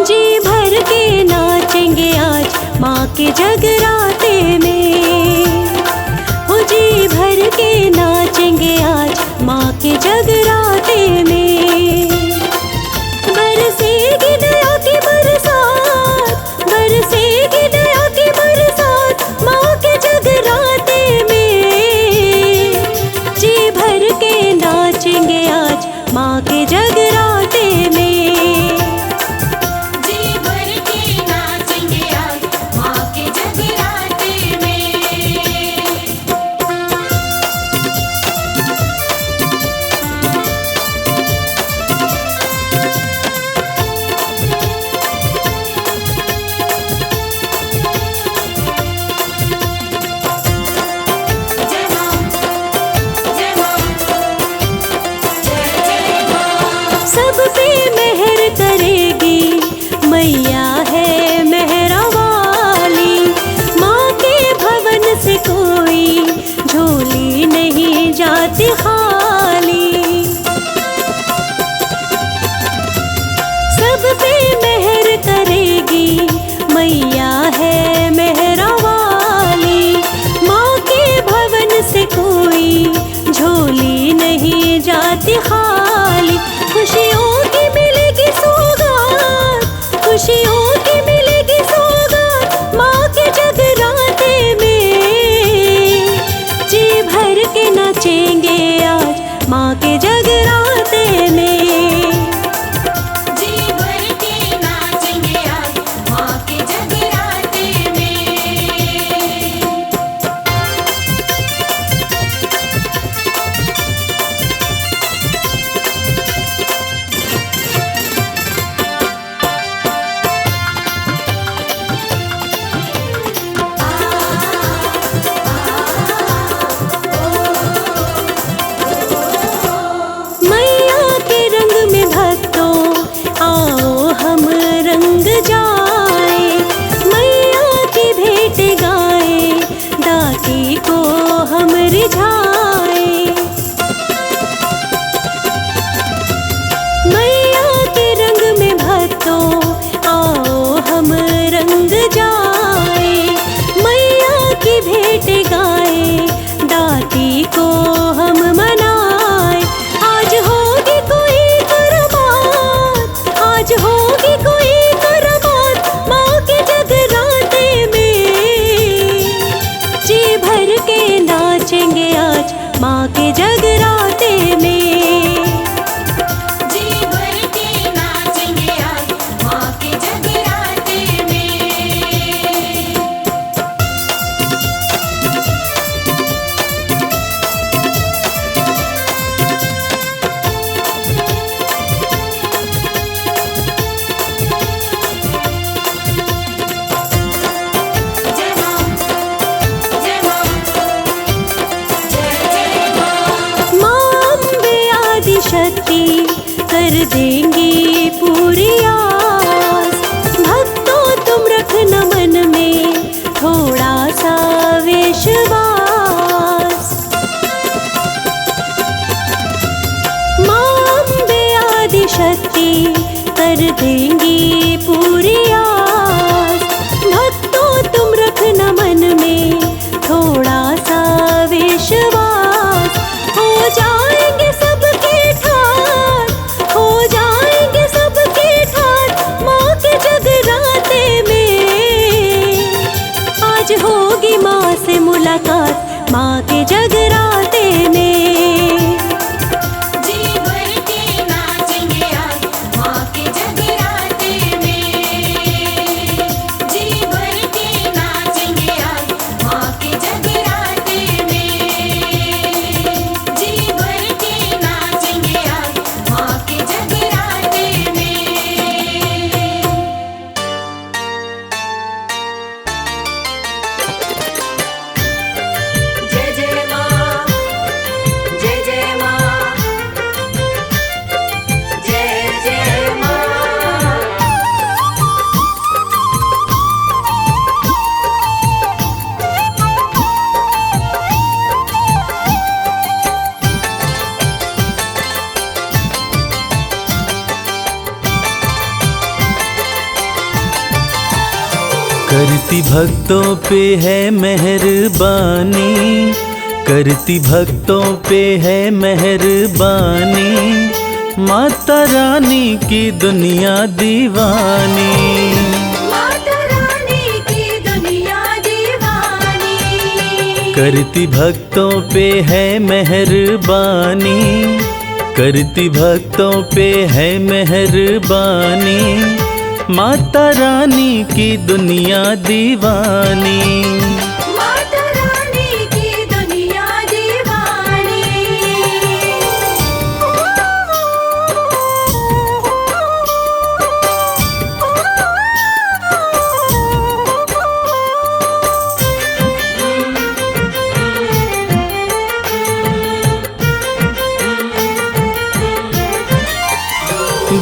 [SPEAKER 2] जी भर के नाचेंगे आज माँ के जगराते में। हो जी भर के नाचेंगे आज माँ के जगराते में। बरसेगी दया की बरसात, बरसेगी दया की बरसात माँ के जगराते में। जी भर के नाचेंगे आज माँ के जगराते में। जी भर के नाचेंगे आज माँ के जगराते में। जय माँ, जय माँ, जय जय माँ। सब पे मेहर करेगी मैया है मेहरा वाली। माँ के भवन से कोई झोली नहीं जाती खाली। सब पे मेहर करेगी मैया है मेहरा वाली। माँ के भवन से कोई झोली नहीं जाती खाली। खुशियों की मिलेगी सौगात, खुशियों की मिलेगी सौगात माँ के जगराते में। जी भर के नाचेंगे आज माँ के जगराते में। जी भर के नाचेंगे आज माँ के जगराते में। मैया के रंग में भक्तों आओ हम रंग जाए। मैया की भेंट गाए, दाती को हम रिझाए। मैया के रंग में भक्तों आओ हम रंग जाए। मैया की भेंट गाए, दाती को हम मनाए। आज होगी कोई करामात, आज होगी कोई करामात माँ के जगराते में। जी भर के नाचेंगे आज माँ के जगराते में। जी भर के नाचेंगे आज माँ के जगराते में। जय माँ, जय माँ, जय जय माँ। माँ अम्बे आदि शक्ति कर देंगी पूरी आस। भक्तों तुम रखना मन में थोड़ा सा विश्वास। माँ अम्बे आदि शक्ति कर देंगी पूरी आस। भक्तों तुम रखना मन
[SPEAKER 4] मन में थोड़ा सा विश्वास, हो जाएंगे सबके ठाठ, हो जाएंगे सबके ठाठ माँ के जगराते में। आज होगी माँ से मुलाकात माँ के जगराते में।
[SPEAKER 2] जी भर के नाचेंगे आज माँ के जगराते में। जी भर के नाचेंगे आज माँ के जगराते में। जी भर के नाचेंगे आज माँ के जगराते में। जय जय माँ, जय जय माँ, जय जय माँ।
[SPEAKER 3] करती भक्तों पे है मेहरबानी, करती भक्तों पे है मेहरबानी, माता रानी की दुनिया दीवानी।
[SPEAKER 2] माता रानी की दुनिया दीवानी।
[SPEAKER 3] करती भक्तों पे है मेहरबानी, करती भक्तों पे है मेहरबानी, माता रानी की दुनिया दीवानी।
[SPEAKER 2] माता रानी की दुनिया दीवानी।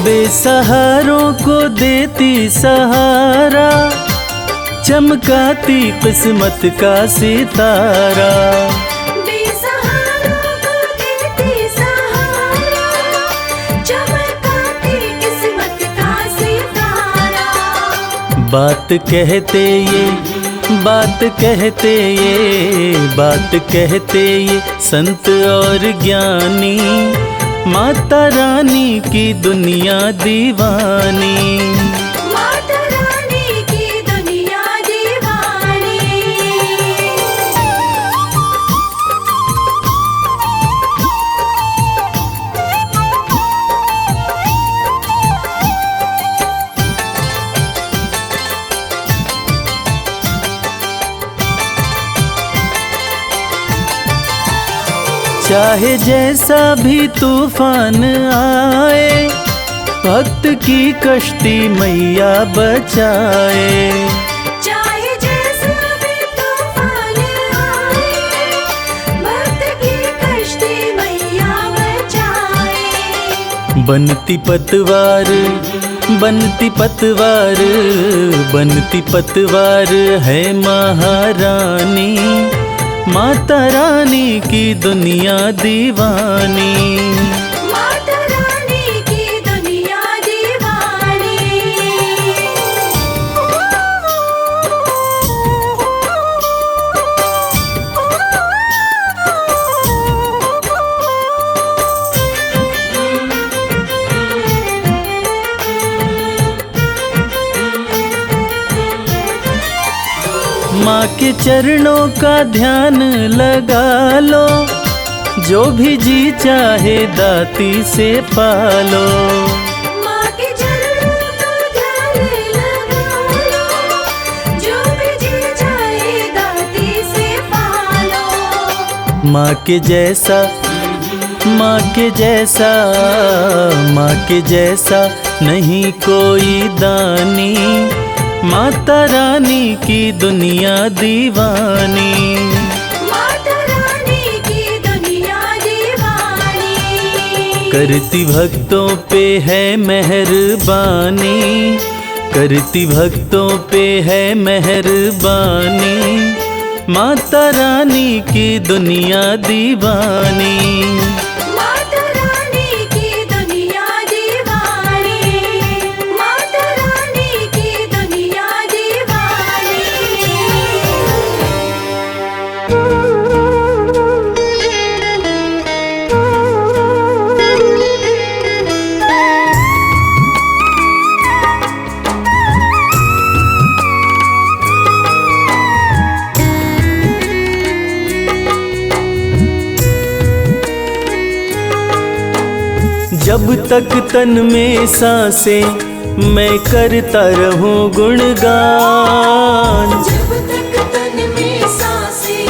[SPEAKER 3] बेसहारों को देती सहारा, चमकाती किस्मत का सितारा।
[SPEAKER 2] बेसहारों को देती सहारा, चमकाती किस्मत का सितारा।
[SPEAKER 3] बात कहते ये, बात कहते ये, बात कहते ये संत और ज्ञानी, माता रानी की दुनिया दीवानी।
[SPEAKER 2] माता रानी की दुनिया दीवानी।
[SPEAKER 3] चाहे जैसा भी तूफान आए, भक्त की कश्ती मैया बचाए।
[SPEAKER 2] चाहे जैसा भी तूफान आए, भक्त की कश्ती मैया बचाए।
[SPEAKER 3] बनती पतवार, बनती पतवार, बनती पतवार है महारानी, माता रानी की दुनिया दीवानी।
[SPEAKER 2] माता रानी की दुनिया दीवानी।
[SPEAKER 3] माँ के चरणों का ध्यान लगा लो, जो भी जी चाहे दाती से पालो।
[SPEAKER 2] माँ के चरणों का ध्यान लगा लो, जो भी जी चाहे दाती से पालो।
[SPEAKER 3] माँ के जैसा, माँ के जैसा, माँ के जैसा नहीं कोई दानी, माता रानी की दुनिया दीवानी।
[SPEAKER 2] माता रानी की दुनिया दीवानी।
[SPEAKER 3] करती भक्तों पे है मेहरबानी, करती भक्तों पे है मेहरबानी, माता रानी की दुनिया दीवानी।
[SPEAKER 2] माता रानी की दुनिया दीवानी। माता रानी की दुनिया दीवानी।
[SPEAKER 3] जब तक तन में सांसें मैं करता रहूं गुणगान।
[SPEAKER 2] जब तक तन में सांसें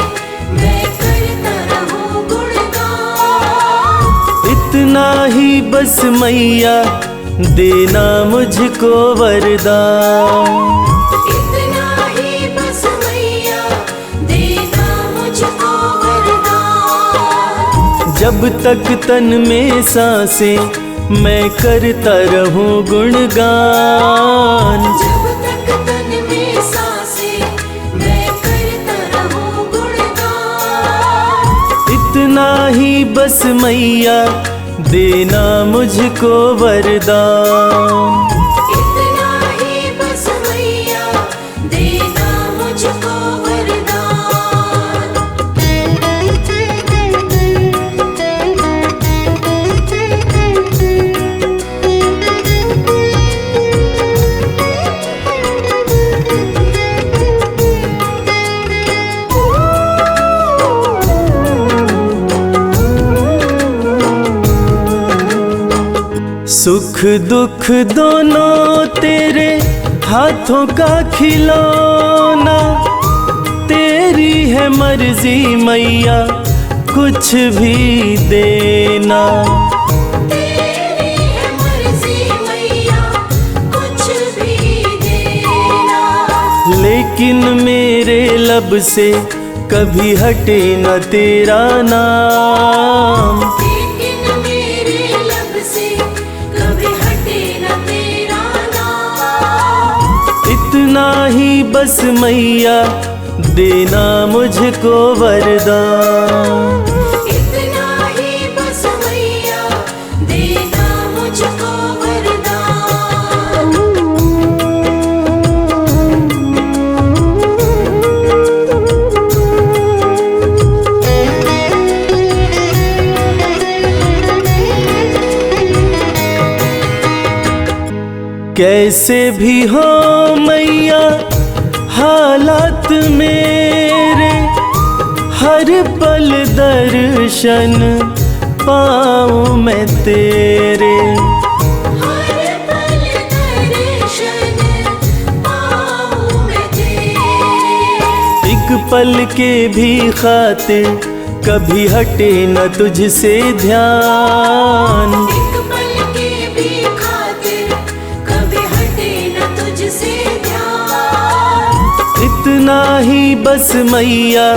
[SPEAKER 2] मैं करता रहूं गुणगान।
[SPEAKER 3] इतना ही बस मैया देना मुझको वरदान।
[SPEAKER 2] इतना ही बस मैया देना मुझको वरदान।
[SPEAKER 3] जब तक तन में सांसें मैं करता रहूं गुणगान।
[SPEAKER 2] जब तक तन में सांसें मैं करता रहूं गुणगान।
[SPEAKER 3] इतना ही बस मैया देना मुझको वरदान।
[SPEAKER 2] इतना ही बस मैया देना मुझको वरदान।
[SPEAKER 3] सुख दुख दोनों तेरे हाथों का खिलौना। तेरी है मर्जी मैया कुछ भी देना।
[SPEAKER 2] तेरी है मर्जी मैया कुछ भी देना।
[SPEAKER 3] लेकिन मेरे लब से कभी हटे न तेरा नाम।
[SPEAKER 2] लेकिन मेरे लब से कभी हटे न तेरा नाम।
[SPEAKER 3] इतना ही बस मैया देना मुझको वरदान।
[SPEAKER 2] इतना ही बस मैया देना मुझको वरदान।
[SPEAKER 3] कैसे भी हो मैया हालात मेरे, हर पल दर्शन पाऊं मैं तेरे।
[SPEAKER 2] हर पल दर्शन पाऊं मैं तेरे।
[SPEAKER 3] एक पल के भी खातिर कभी हटे न तुझसे ध्यान।
[SPEAKER 2] एक पल के भी खातिर कभी हटे न तुझसे ध्यान।
[SPEAKER 3] इतना ही बस मैया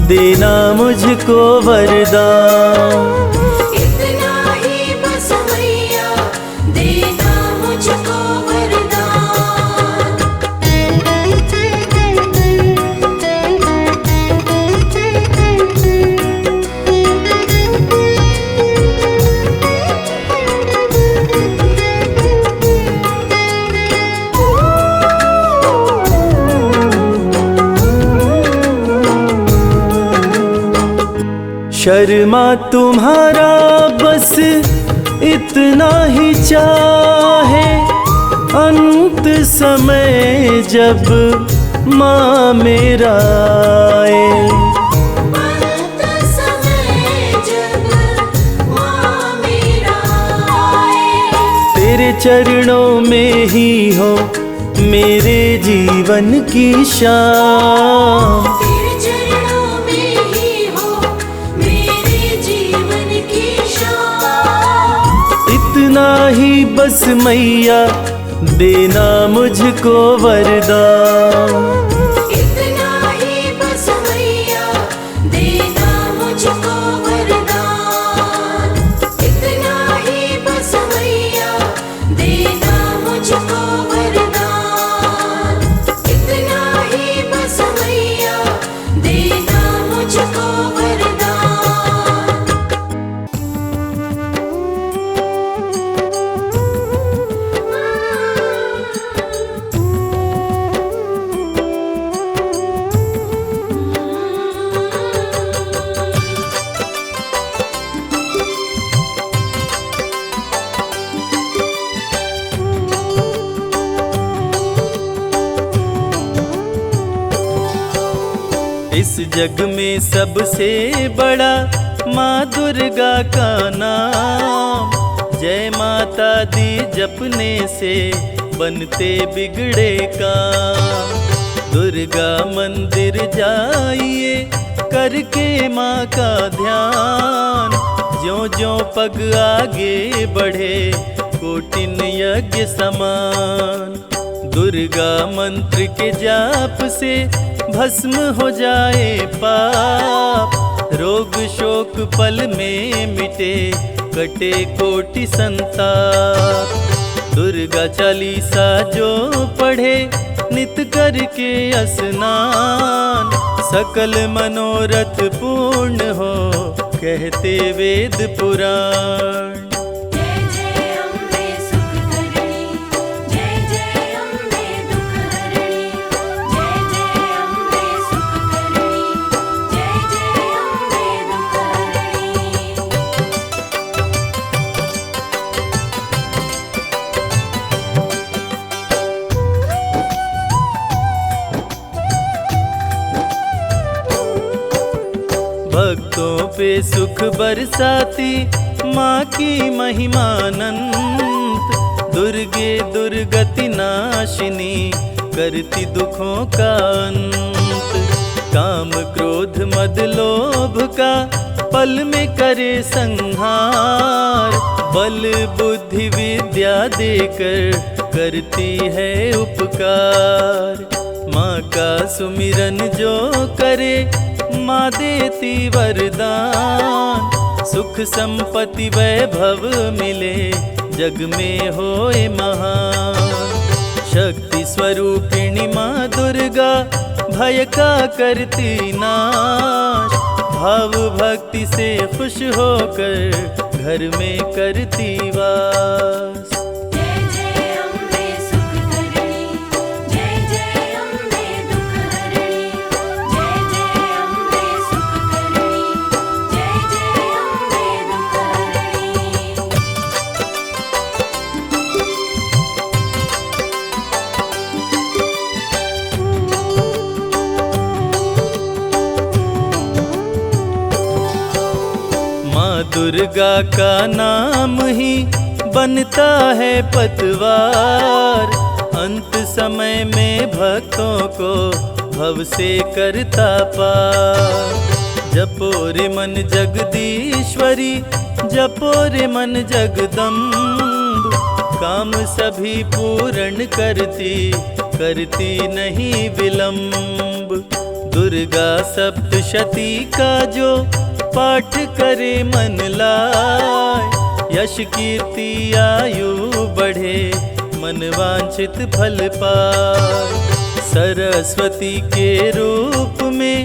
[SPEAKER 3] देना मुझको वरदान।
[SPEAKER 2] इतना ही बस मैया देना मुझको वरदान।
[SPEAKER 3] शर्मा तुम्हारा बस इतना ही चाहे, अंत समय जब माँ मेरा आए।
[SPEAKER 2] अंत समय जब माँ मेरा आए।
[SPEAKER 3] तेरे चरणों में ही हो मेरे जीवन की शाम।
[SPEAKER 2] तेरे चरणों में ही हो मेरे जीवन की शाम।
[SPEAKER 3] इतना ही बस मैया देना मुझको वरदान।
[SPEAKER 2] इतना ही बस मैया देना मुझको वरदान। इतना ही बस मैया देना मुझको वरदान। इतना ही बस मैया देना मुझको वरदान।
[SPEAKER 3] इस जग में सबसे बड़ा माँ दुर्गा का नाम। जय माता दी जपने से बनते बिगड़े काम। दुर्गा मंदिर जाइए करके माँ का ध्यान। ज्यों ज्यों पग आगे बढ़े कोटिन यज्ञ समान। दुर्गा मंत्र के जाप से भस्म हो जाए पाप। रोग शोक पल में मिटे कटे कोटि संताप। दुर्गा चालीसा जो पढ़े नित करके स्नान। सकल मनोरथ पूर्ण हो कहते वेद पुराण।
[SPEAKER 2] जय जय अम्बे सुख करणी, जय जय अम्बे दुख हरणी। जय जय अम्बे सुख करणी, जय जय अम्बे दुख हरणी।
[SPEAKER 3] भक्तों पे सुख बरसाती माँ की महिमानंत। दुर्गे दुर्गति नाशिनी करती दुखों का अंत। काम क्रोध मद लोभ का पल में करे संहार। बल बुद्धि विद्या देकर करती है उपकार। माँ का सुमिरन जो करे माँ देती वरदान। सुख संपत्ति वैभव मिले जग में होए महान। शक्ति स्वरूपिणी माँ दुर्गा भय का करती नाश। भाव भक्ति से खुश होकर घर में करती वास।
[SPEAKER 2] जय जय अम्बे सुख करणी, जय जय अम्बे दुख हरणी। जय जय अम्बे सुख करणी, जय जय अम्बे दुख हरणी।
[SPEAKER 3] माँ दुर्गा का नाम ही बनता है पतवार। अंत समय में भक्तों को भव से करता पार। जपो रे मन जगदीश्वरी, जपो रे मन जगदम्ब। काम सभी पूर्ण करती नहीं विलंब। दुर्गा सप्तशती का जो पाठ करे मन लाए। यश कीर्ति आयु बढ़े मन वांछित फल पाए। सरस्वती के रूप में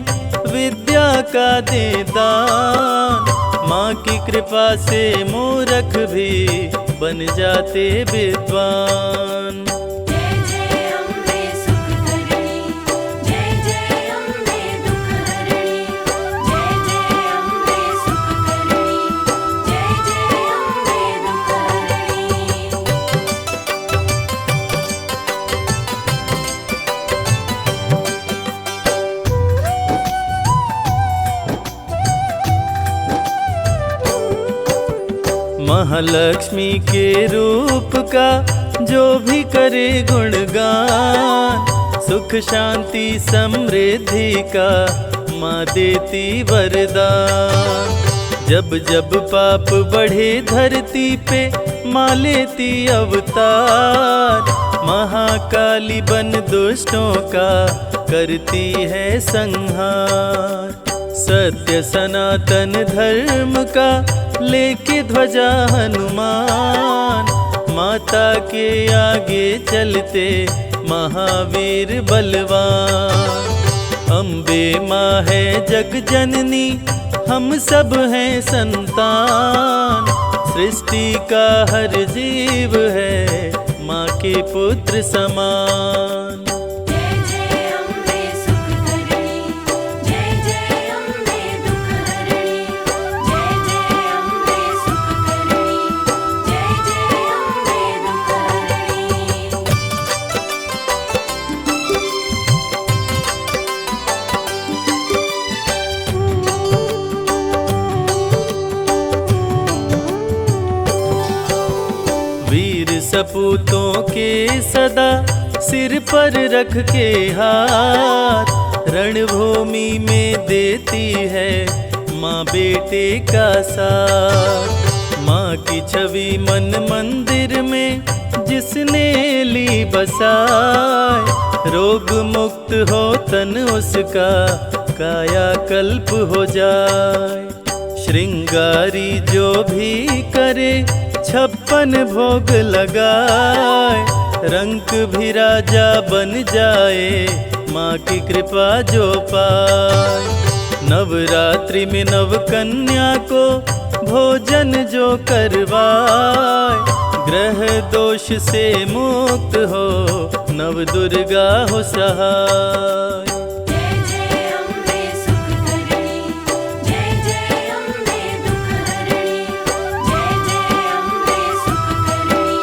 [SPEAKER 3] विद्या का दे दान। माँ की कृपा से मूर्ख भी बन जाते विद्वान।
[SPEAKER 2] जय जय अम्बे सुख करणी, जय जय अम्बे दुख हरणी। जय जय अम्बे सुख करणी, जय जय अम्बे दुख हरणी।
[SPEAKER 3] महालक्ष्मी के रूप का जो भी करे गुणगान। सुख शांति समृद्धि का माँ देती वरदान। जब जब पाप बढ़े धरती पे माँ लेती अवतार। महाकाली बन दुष्टों का करती है संहार। सत्य सनातन धर्म का लेके ध्वजा हनुमान। माता के आगे चलते महावीर बलवान। अम्बे माँ है जग जननी, हम सब हैं संतान। सृष्टि का हर जीव है माँ के पुत्र समान।
[SPEAKER 2] जय जय अम्बे सुख करणी, जय जय अम्बे दुख हरणी। जय जय अम्बे सुख करणी, जय जय अम्बे दुख हरणी।
[SPEAKER 3] सपूतों के सदा सिर पर रख के हाथ, रणभूमि में देती है माँ बेटे का साथ। माँ की छवि मन मंदिर में जिसने ली बसाए, रोग मुक्त हो तन उसका काया कल्प हो जाए। श्रृंगारी जो भी करे 56 भोग लगाए, रंक भी राजा बन जाए माँ की कृपा जो पाए। नवरात्रि में नव कन्या को भोजन जो करवाए, ग्रह दोष से मुक्त हो नव दुर्गा हो सहाय।
[SPEAKER 2] जय जय अम्बे सुख करणी, जय जय अम्बे दुख हरणी, जय जय अम्बे सुख करणी,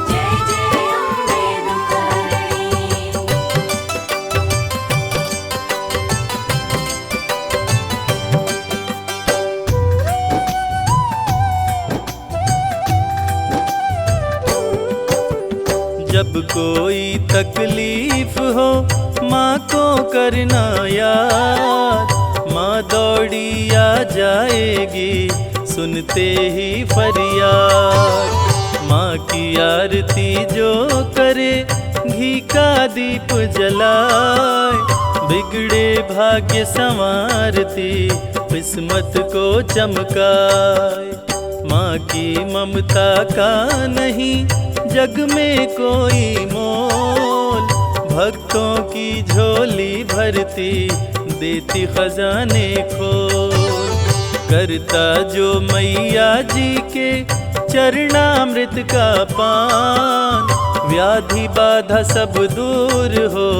[SPEAKER 2] जय जय अम्बे दुख हरणी।
[SPEAKER 3] जब कोई तकलीफ हो माँ को करना याद, माँ दौड़ी आ जाएगी सुनते ही फरियाद। माँ की आरती जो करे घी का दीप जलाए, बिगड़े भाग्य संवारती किस्मत को चमकाए। माँ की ममता का नहीं जग में कोई मोल, भक्तों की झोली भरती देती खजाने खोल। करता जो मैया जी के चरणामृत का पान, व्याधि बाधा सब दूर हो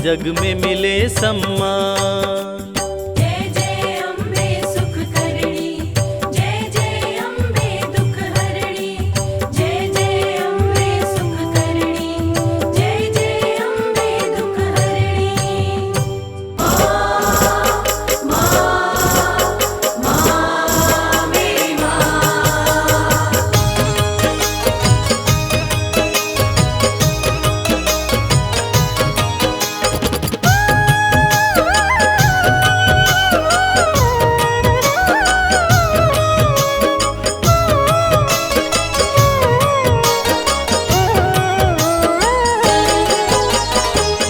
[SPEAKER 3] जग में मिले सम्मान।
[SPEAKER 2] जय जय अम्बे सुख करणी, जय जय अम्बे दुख हरणी, जय जय अम्बे सुख करणी, जय जय अम्बे दुख हरणी। माँ मेरी माँ।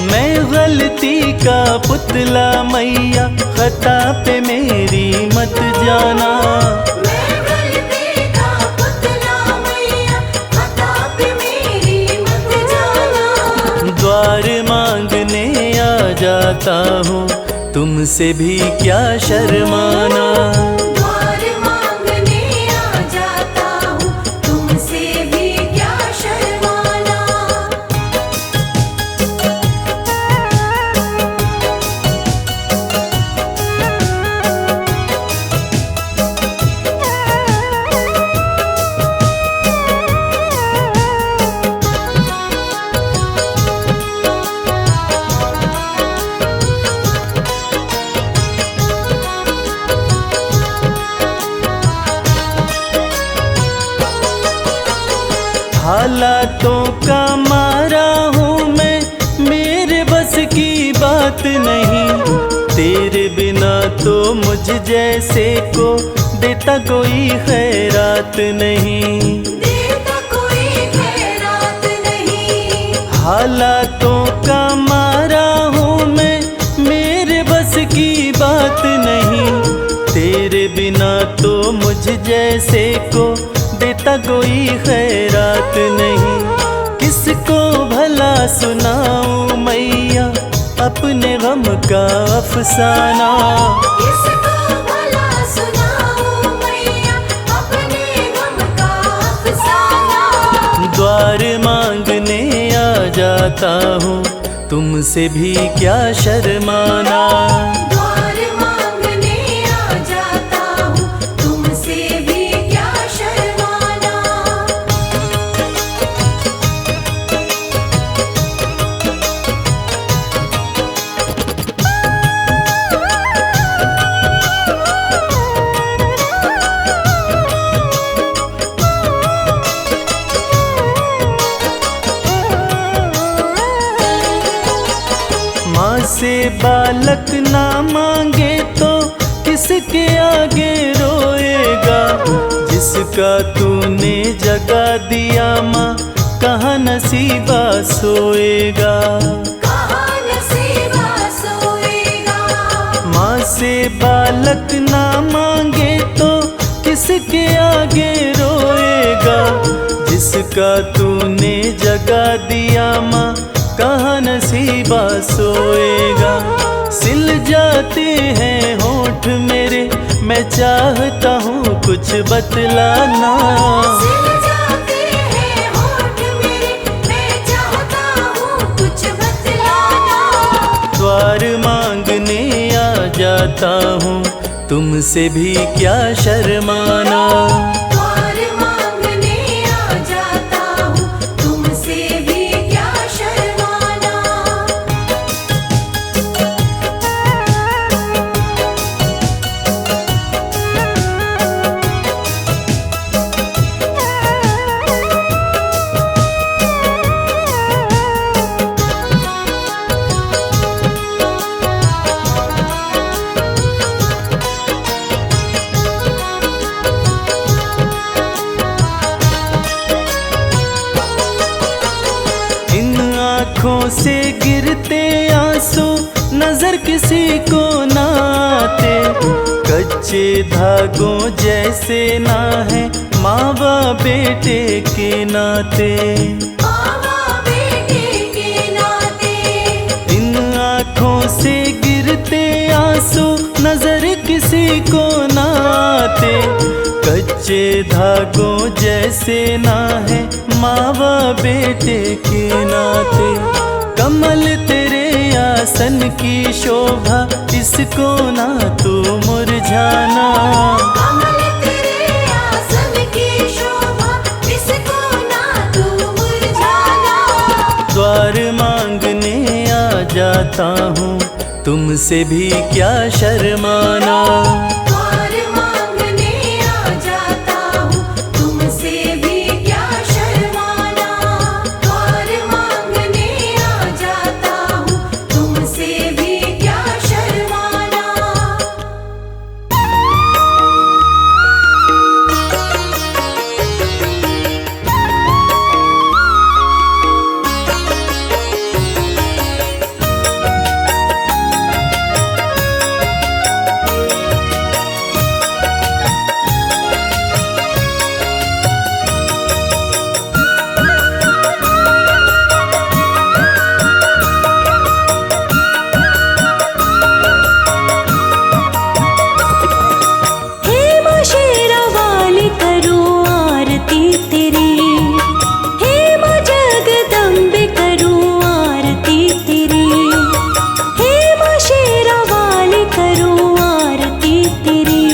[SPEAKER 3] मैं गलती का पुतला मैया, खता पे मेरी मत जाना।
[SPEAKER 2] मैं गलती का पुतला मैया, खता पे मेरी मत जाना।
[SPEAKER 3] द्वार मांगने आ जाता हूँ तुमसे भी क्या शर्माना।
[SPEAKER 2] द्वार मांगने आ जाता हूँ तुमसे भी क्या शर्माना।
[SPEAKER 3] हालातों का मारा हूँ मैं, मेरे बस की बात नहीं। तेरे बिना तो मुझ जैसे को देता कोई खैरात नहीं।
[SPEAKER 2] देता कोई खैरात नहीं।
[SPEAKER 3] हालातों का मारा हूँ मैं, मेरे बस की बात नहीं। तेरे बिना तो मुझ जैसे को देता कोई खैरात नहीं। किसको भला सुनाऊं मैया अपने गम का अफसाना।
[SPEAKER 2] किसको भला सुनाऊं मैया अपने गम का अफसाना।
[SPEAKER 3] द्वार मांगने आ जाता हूँ तुमसे भी क्या शर्माना।
[SPEAKER 2] द्वार मांगने आ जाता हूँ तुमसे भी क्या शर्माना।
[SPEAKER 3] से बालक ना मांगे तो किसके आगे रोएगा। जिसका तूने जगा दिया माँ, कहाँ नसीबा सोएगा।
[SPEAKER 2] कहाँ नसीबा सोएगा।
[SPEAKER 3] माँ से बालक ना मांगे तो किसके आगे रोएगा। जिसका तूने जगा दिया माँ, कहाँ नसीबा सोएगा। सिल जाते हैं होठ मेरे, मैं चाहता हूँ कुछ बतलाना।
[SPEAKER 2] सिल जाते हैं होठ मेरे, मैं चाहता हूँ कुछ बतलाना।
[SPEAKER 3] द्वार मांगने आ जाता हूँ, तुमसे भी क्या शर्माना।
[SPEAKER 2] द्वार मांगने आ जाता हूँ, तुमसे भी क्या शर्माना।
[SPEAKER 3] इन आँखों से गिरते आंसू नजर किसी को ना आते। कच्चे धागों जैसे ना है माँ बाप बेटे के नाते।
[SPEAKER 2] मामा बेटे के नाते।
[SPEAKER 3] इन आँखों से गिरते आंसू नजर किसी को ना आते। कच्चे धागों जैसे ना है माँ बाप बेटे के नाते। कमल तेरे आसन की शोभा, इसको ना तू मुरझाना।
[SPEAKER 2] कमल तेरे आसन की शोभा, इसको ना तू मुरझाना।
[SPEAKER 3] द्वार मांगने आ जाता हूँ, तुमसे भी क्या शर्माना।
[SPEAKER 2] द्वार मांगने आ जाता हूँ, तुमसे भी क्या शर्माना। द्वार मांगने आ जाता हूँ, तुमसे भी क्या शर्माना।
[SPEAKER 4] हे माँ शेरा वाली करूँ आरती तेरी। हे माँ जगदम्बे करूँ आरती तेरी। हे माँ शेरा वाली करूँ आरती तेरी।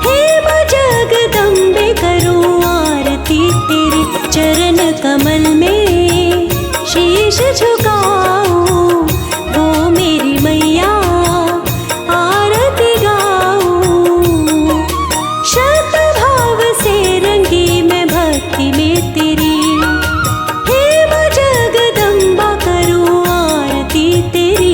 [SPEAKER 4] हे माँ जगदम्बे करूँ आरती तेरी। चरण कमल में शीश झुकाऊं, वो मेरी मैया आरती गाऊं। शत भाव से रंगी मैं भक्ति में तेरी। हे माँ जगदम्बा करूँ आरती तेरी।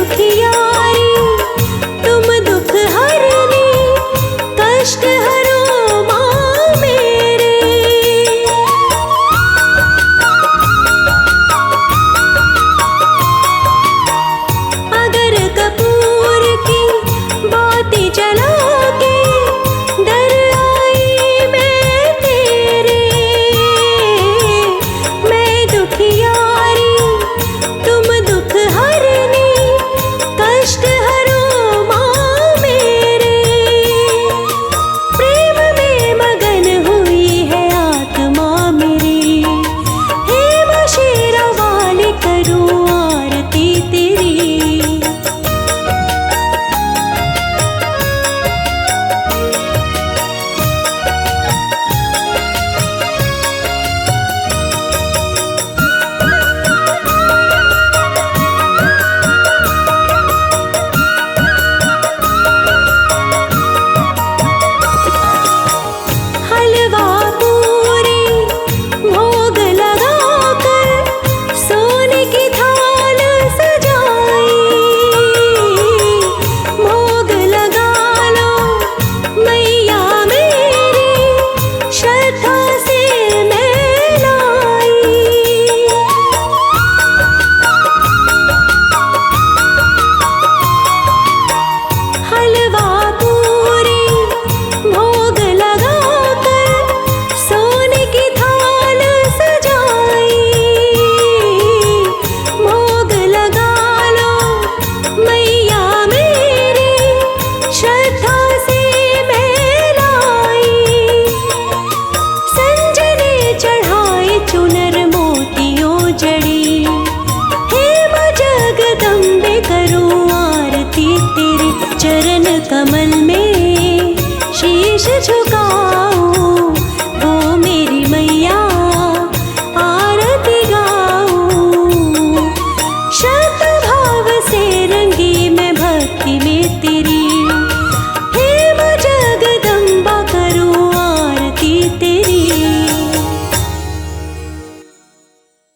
[SPEAKER 4] दुखिया